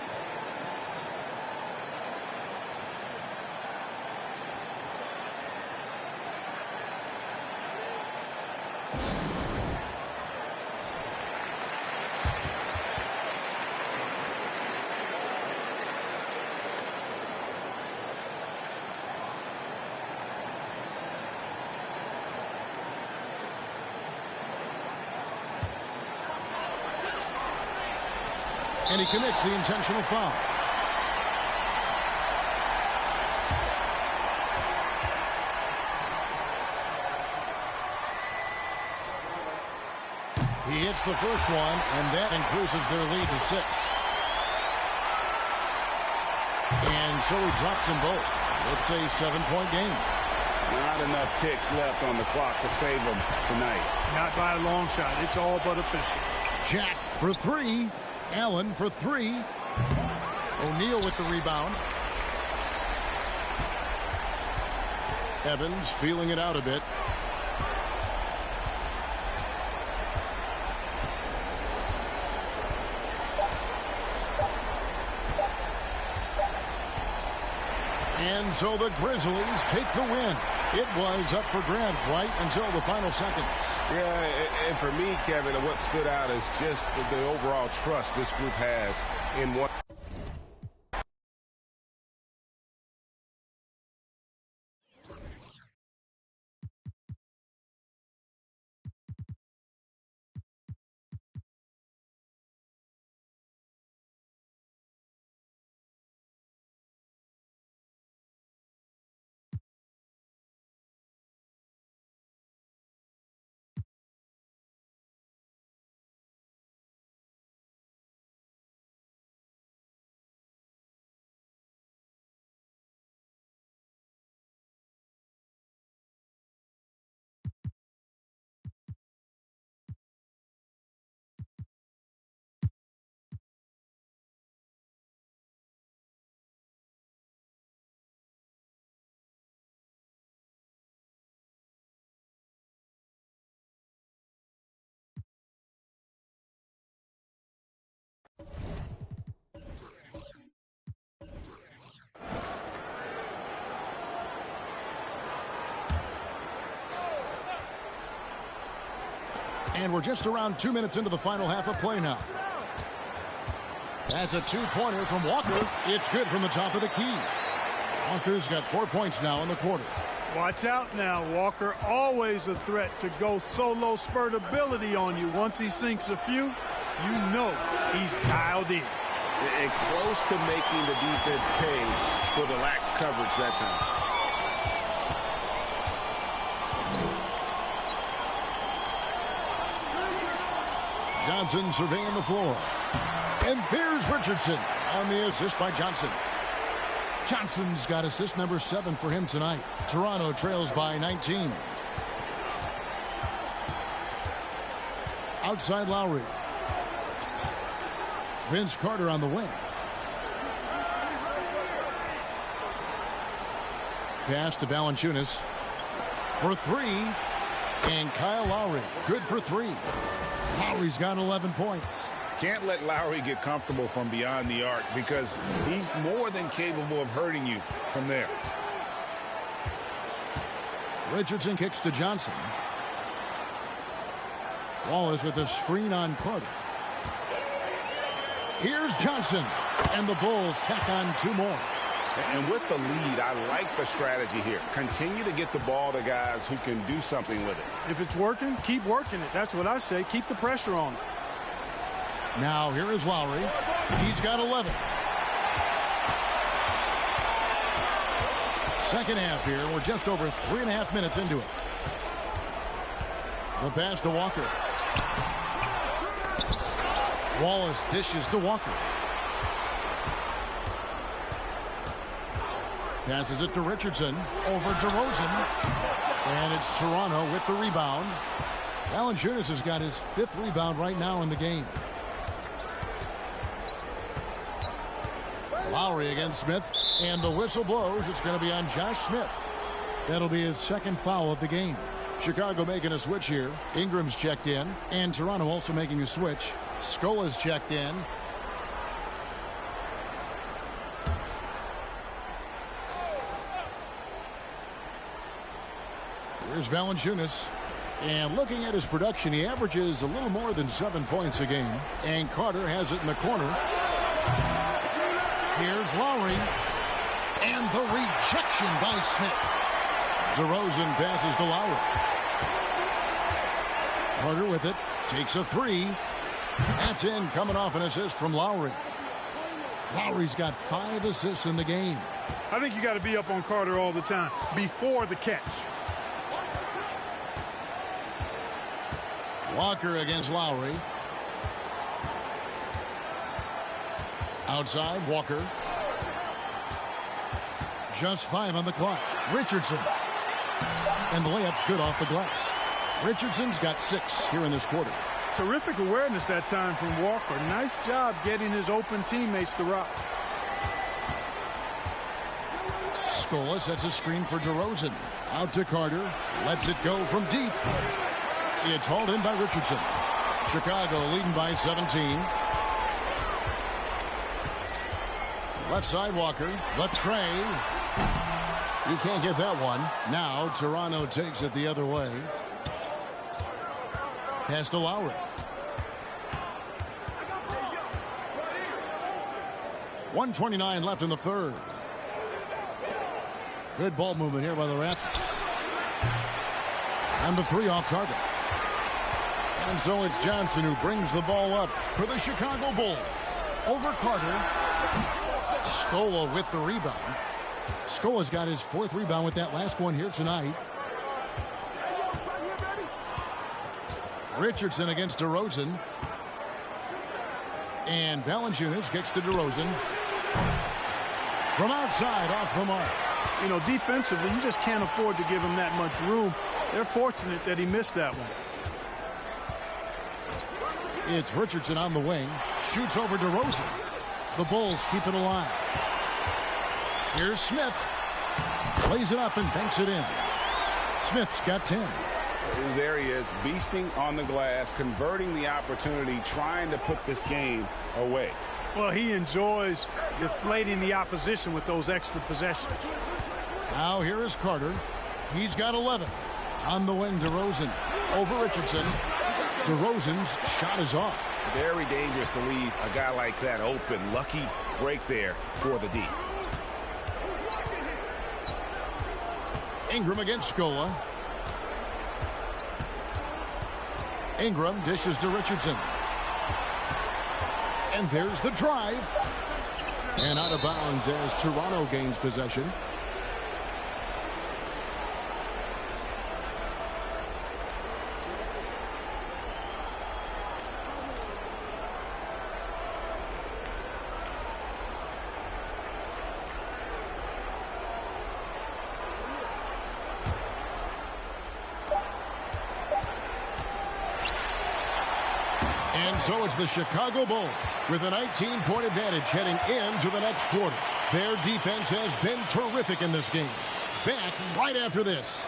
And he commits the intentional foul. He hits the first one, and that increases their lead to 6. And so he drops them both. It's a 7-point game. Not enough ticks left on the clock to save them tonight. Not by a long shot. It's all but official. Jack for 3. Allen for 3. O'Neal with the rebound. Evans feeling it out a bit. And so the Grizzlies take the win. It was up for grabs right until the final seconds. Yeah, and for me, Kevin, what stood out is just the overall trust this group has in one. And we're just around 2 minutes into the final half of play now. That's a two-pointer from Walker. It's good from the top of the key. Walker's got 4 points now in the quarter. Watch out now, Walker. Always a threat to go solo spurt ability on you. Once he sinks a few, you know he's dialed in. And close to making the defense pay for the lax coverage that time. Johnson surveying the floor. And there's Richardson on the assist by Johnson. Johnson's got assist number 7 for him tonight. Toronto trails by 19. Outside Lowry. Vince Carter on the wing. Pass to Valanciunas for 3. And Kyle Lowry, good for 3. Lowry's got 11 points. Can't let Lowry get comfortable from beyond the arc because he's more than capable of hurting you from there. Richardson kicks to Johnson. Wallace with a screen on Carter. Here's Johnson. And the Bulls tack on 2 more. And with the lead, I like the strategy here. Continue to get the ball to guys who can do something with it. If it's working, keep working it. That's what I say. Keep the pressure on. Now here is Lowry. He's got 11. Second half here. We're just over 3.5 minutes into it. The pass to Walker. Wallace dishes to Walker. Passes it to Richardson. Over DeRozan. And it's Toronto with the rebound. Valanciunas has got his 5th rebound right now in the game. Lowry against Smith. And the whistle blows. It's going to be on Josh Smith. That'll be his 2nd foul of the game. Chicago making a switch here. Ingram's checked in. And Toronto also making a switch. Scola's checked in. Here's Valanciunas. And looking at his production, he averages a little more than 7 points a game. And Carter has it in the corner. Here's Lowry. And the rejection by Smith. DeRozan passes to Lowry. Carter with it. Takes a 3. That's in, coming off an assist from Lowry. Lowry's got 5 assists in the game. I think you got to be up on Carter all the time before the catch. Walker against Lowry. Outside, Walker. Just 5 on the clock. Richardson. And the layup's good off the glass. Richardson's got 6 here in this quarter. Terrific awareness that time from Walker. Nice job getting his open teammates to rock. Scola sets a screen for DeRozan. Out to Carter. Lets it go from deep. It's hauled in by Richardson. Chicago leading by 17. Left side, Walker. The tray. You can't get that one. Now Toronto takes it the other way. Pass to Lowry. .129 left in the 3rd. Good ball movement here by the Raptors. And the 3 off target. And so it's Johnson who brings the ball up for the Chicago Bulls. Over Carter. Scola with the rebound. Scola's got his 4th rebound with that last one here tonight. Richardson against DeRozan. And Valanciunas kicks to DeRozan. From outside, off the mark. You know, defensively, you just can't afford to give him that much room. They're fortunate that he missed that one. It's Richardson on the wing. Shoots over DeRozan. The Bulls keep it alive. Here's Smith. Plays it up and banks it in. Smith's got 10. There he is, beasting on the glass, converting the opportunity, trying to put this game away. Well, he enjoys deflating the opposition with those extra possessions. Now here is Carter. He's got 11. On the wing, DeRozan over Richardson. DeRozan's shot is off. Very dangerous to leave a guy like that open. Lucky break there for the D. Ingram against Scola. Ingram dishes to Richardson. And there's the drive. And out of bounds as Toronto gains possession. And so it's the Chicago Bulls with a 19-point advantage heading into the next quarter. Their defense has been terrific in this game. Back right after this.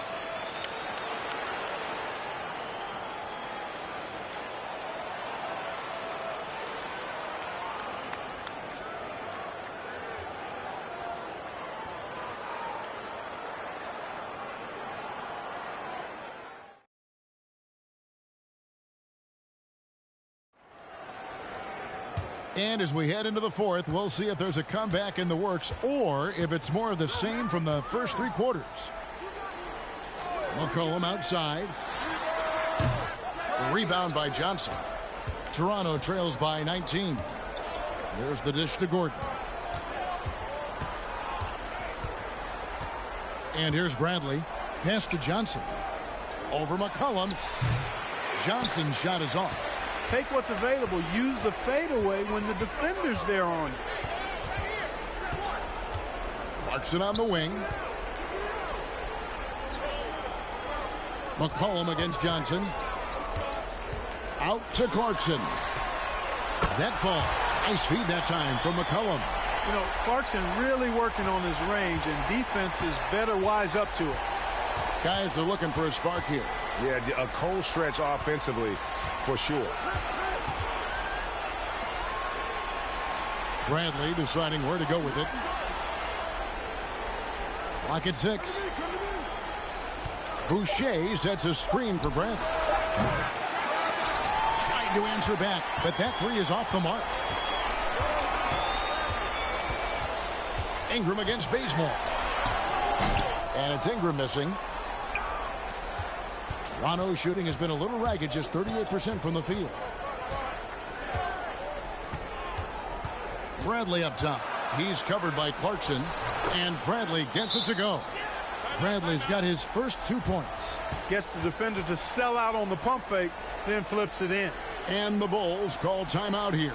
And as we head into the fourth, we'll see if there's a comeback in the works or if it's more of the same from the first three quarters. McCollum outside. Rebound by Johnson. Toronto trails by 19. There's the dish to Gordon. And here's Bradley. Pass to Johnson. Over McCollum. Johnson's shot is off. Take what's available. Use the fadeaway when the defender's there on you. Clarkson on the wing. McCollum against Johnson. Out to Clarkson. That falls. Nice feed that time from McCollum. You know, Clarkson really working on his range, and defense is better wise up to it. Guys are looking for a spark here. Yeah, a cold stretch offensively for sure. Bradley deciding where to go with it. Clock at 6. Boucher sets a screen for Bradley. Trying to answer back, but that three is off the mark. Ingram against Bazemore. And it's Ingram missing. Toronto's shooting has been a little ragged, just 38% from the field. Bradley up top. He's covered by Clarkson, and Bradley gets it to go. Bradley's got his first 2 points. Gets the defender to sell out on the pump fake, then flips it in. And the Bulls call timeout here.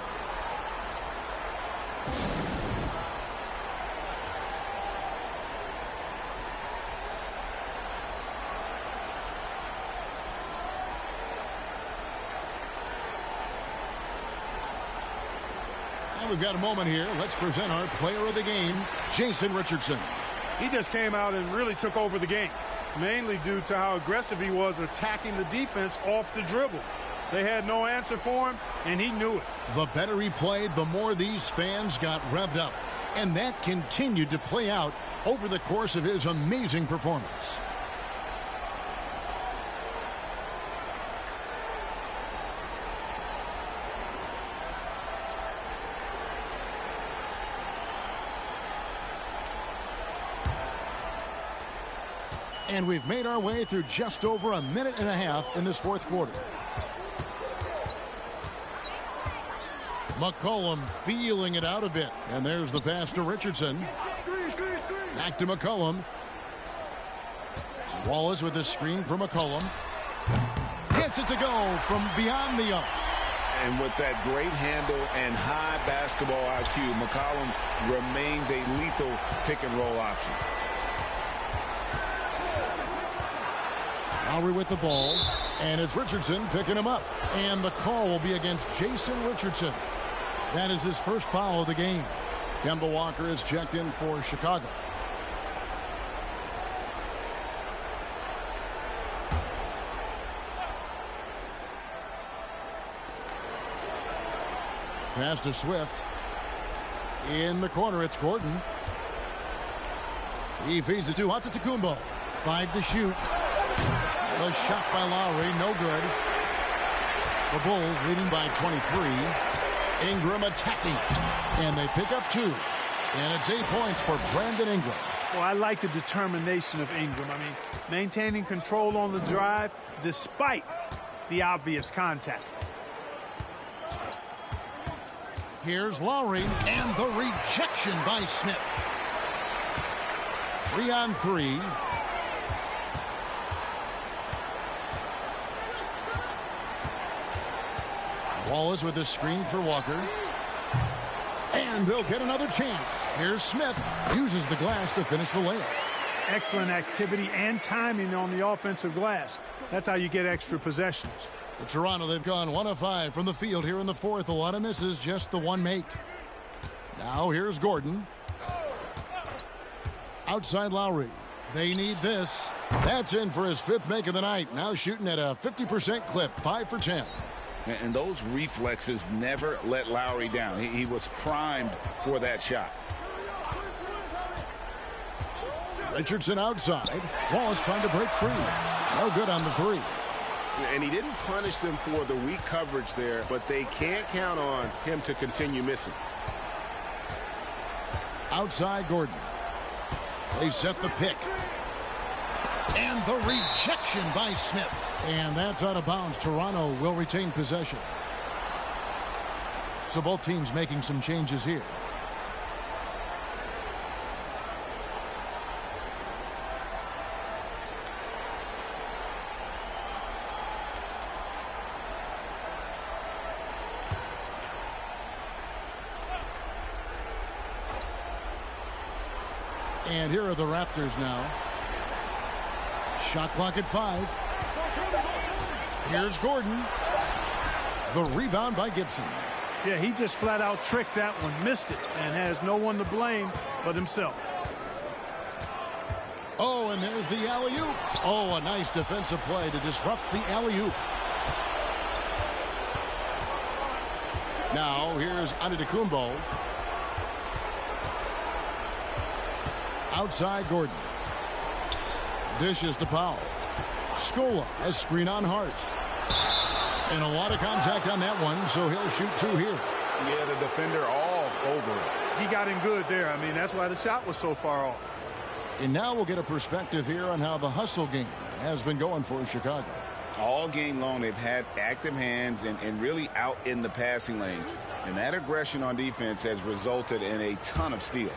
We've got a moment here. Let's present our player of the game, Jason Richardson. He just came out and really took over the game, mainly due to how aggressive he was attacking the defense off the dribble. They had no answer for him, and he knew it. The better he played, the more these fans got revved up. And that continued to play out over the course of his amazing performance. And we've made our way through just over a minute and a half in this fourth quarter. McCollum feeling it out a bit. And there's the pass to Richardson. Back to McCollum. Wallace with a screen for McCollum. Gets it to go from beyond the arc. And with that great handle and high basketball IQ, McCollum remains a lethal pick-and-roll option. Lowry with the ball, and it's Richardson picking him up. And the call will be against Jason Richardson. That is his first foul of the game. Kemba Walker is checked in for Chicago. Pass to Swift. In the corner, it's Gordon. He feeds it to Antetokounmpo. 5 to shoot. The shot by Lowry, no good. The Bulls leading by 23. Ingram attacking. And they pick up 2. And it's 8 points for Brandon Ingram. Well, I like the determination of Ingram. I mean, maintaining control on the drive despite the obvious contact. Here's Lowry, and the rejection by Smith. 3 on 3. Wallace with a screen for Walker. And they'll get another chance. Here's Smith. Uses the glass to finish the layup. Excellent activity and timing on the offensive glass. That's how you get extra possessions. For Toronto, they've gone 1 of 5 from the field here in the fourth. A lot of misses, just the one make. Now here's Gordon. Outside Lowry. They need this. That's in for his 5th make of the night. Now shooting at a 50% clip, 5 for 10. And those reflexes never let Lowry down. He was primed for that shot. Richardson outside. Wallace trying to break free. No good on the 3. And he didn't punish them for the weak coverage there, but they can't count on him to continue missing. Outside Gordon. They set the pick. And the rejection by Smith. And that's out of bounds. Toronto will retain possession. So both teams making some changes here. And here are the Raptors now. Shot clock at 5. Here's Gordon. The rebound by Gibson. Yeah, he just flat out tricked that one, missed it, and has no one to blame but himself. Oh, and there's the alley-oop. Oh, a nice defensive play to disrupt the alley-oop. Now here's Antetokounmpo. Outside Gordon. Dishes to Powell. Scola has screen on Hart. And a lot of contact on that one, so he'll shoot 2 here. Yeah, the defender all over it. He got in good there. I mean, that's why the shot was so far off. And now we'll get a perspective here on how the hustle game has been going for Chicago. All game long, they've had active hands and really out in the passing lanes. And that aggression on defense has resulted in a ton of steals.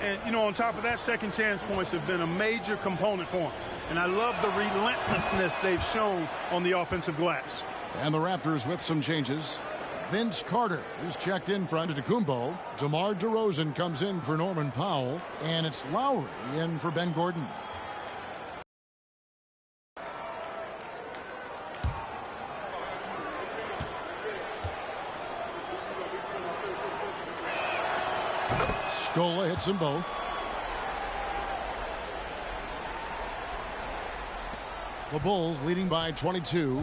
And, you know, on top of that, second chance points have been a major component for them. And I love the relentlessness they've shown on the offensive glass. And the Raptors with some changes. Vince Carter is checked in for Antetokounmpo. DeMar DeRozan comes in for Norman Powell. And it's Lowry in for Ben Gordon. Scola hits them both. The Bulls leading by 22.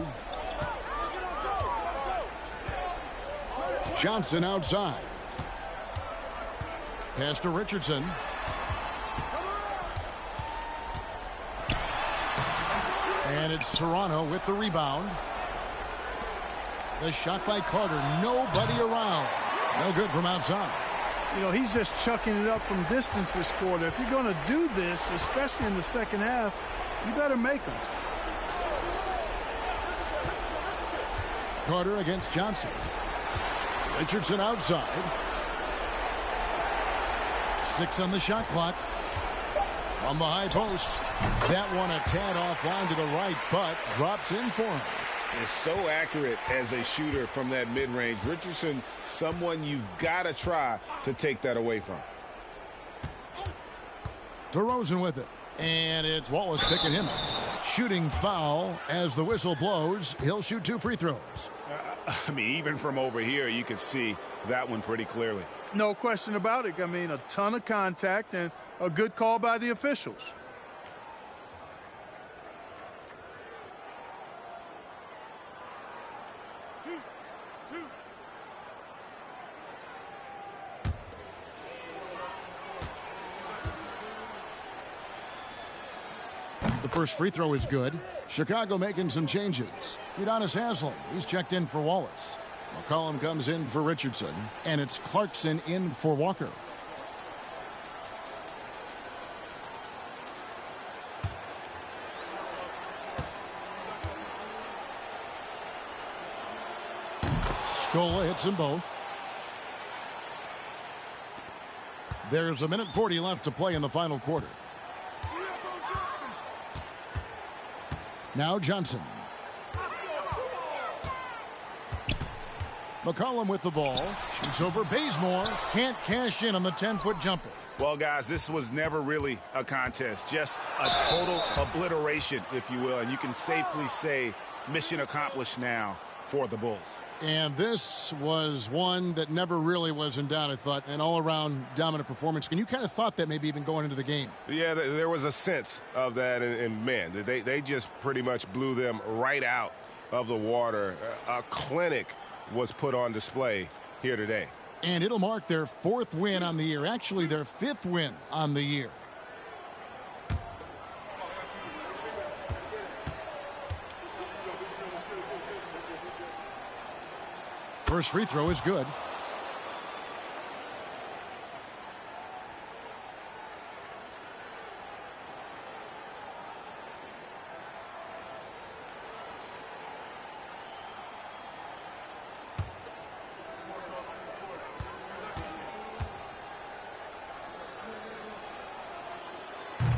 Johnson outside. Pass to Richardson. And it's Toronto with the rebound. The shot by Carter. Nobody around. No good from outside. You know, he's just chucking it up from distance this quarter. If you're going to do this, especially in the second half, you better make them. Carter against Johnson. Richardson outside. 6 on the shot clock. From the high post. That one a tad offline to the right, but drops in for him. Is so accurate as a shooter from that mid-range. Richardson, someone you've got to try to take that away from. DeRozan with it. And it's Wallace picking him up. Shooting foul as the whistle blows. He'll shoot 2 free throws. I mean, even from over here, you could see that one pretty clearly. No question about it. I mean, a ton of contact and a good call by the officials. The The first free throw is good. Chicago making some changes. Udonis Haslem, he's checked in for Wallace. McCollum comes in for Richardson, and it's Clarkson in for Walker. Scola hits them both. There's 1:40 left to play in the final quarter. Now Johnson. McCollum with the ball. Shoots over Bazemore. Can't cash in on the 10-foot jumper. Well, guys, this was never really a contest. Just a total obliteration, if you will. And you can safely say mission accomplished now for the Bulls. And this was one that never really was in doubt, I thought. An all-around dominant performance. And you kind of thought that maybe even going into the game. Yeah, there was a sense of that. And man, they just pretty much blew them right out of the water. A clinic was put on display here today. And it'll mark their 4th win on the year. Actually, their 5th win on the year. First free throw is good.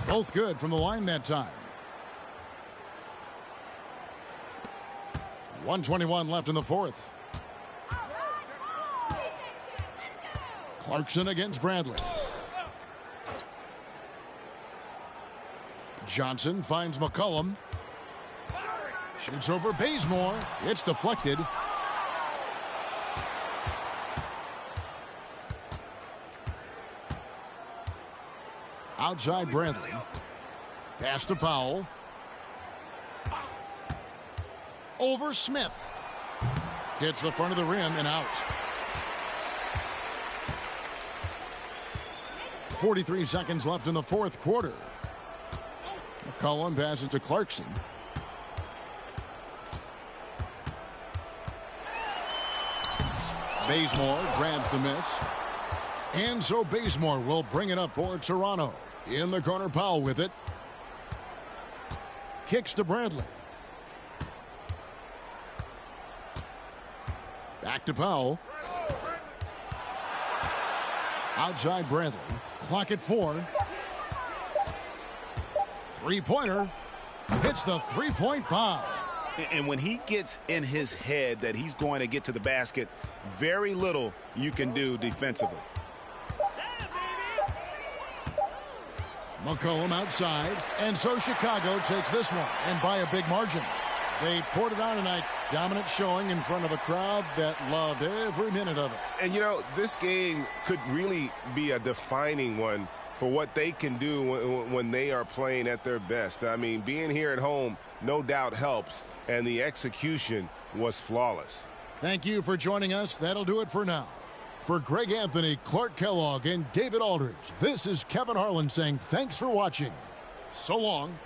Both good from the line that time. 1:21 left in the 4th. Clarkson against Bradley. Johnson finds McCollum. Shoots over Bazemore. It's deflected. Outside Bradley. Pass to Powell. Over Smith. Hits the front of the rim and out. 43 seconds left in the 4th quarter. McCollum passes to Clarkson. Bazemore grabs the miss. And so Bazemore will bring it up for Toronto. In the corner, Powell with it. Kicks to Bradley. Back to Powell. Outside Bradley. Clock at 4. Three-pointer. Hits the three-point bomb. And when he gets in his head that he's going to get to the basket, very little you can do defensively. McCollum outside, and so Chicago takes this one, and by a big margin. They poured it on tonight. Dominant showing in front of a crowd that loved every minute of it. And, you know, this game could really be a defining one for what they can do when they are playing at their best. I mean, being here at home no doubt helps, and the execution was flawless. Thank you for joining us. That'll do it for now. For Greg Anthony, Clark Kellogg, and David Aldridge, this is Kevin Harlan saying thanks for watching. So long.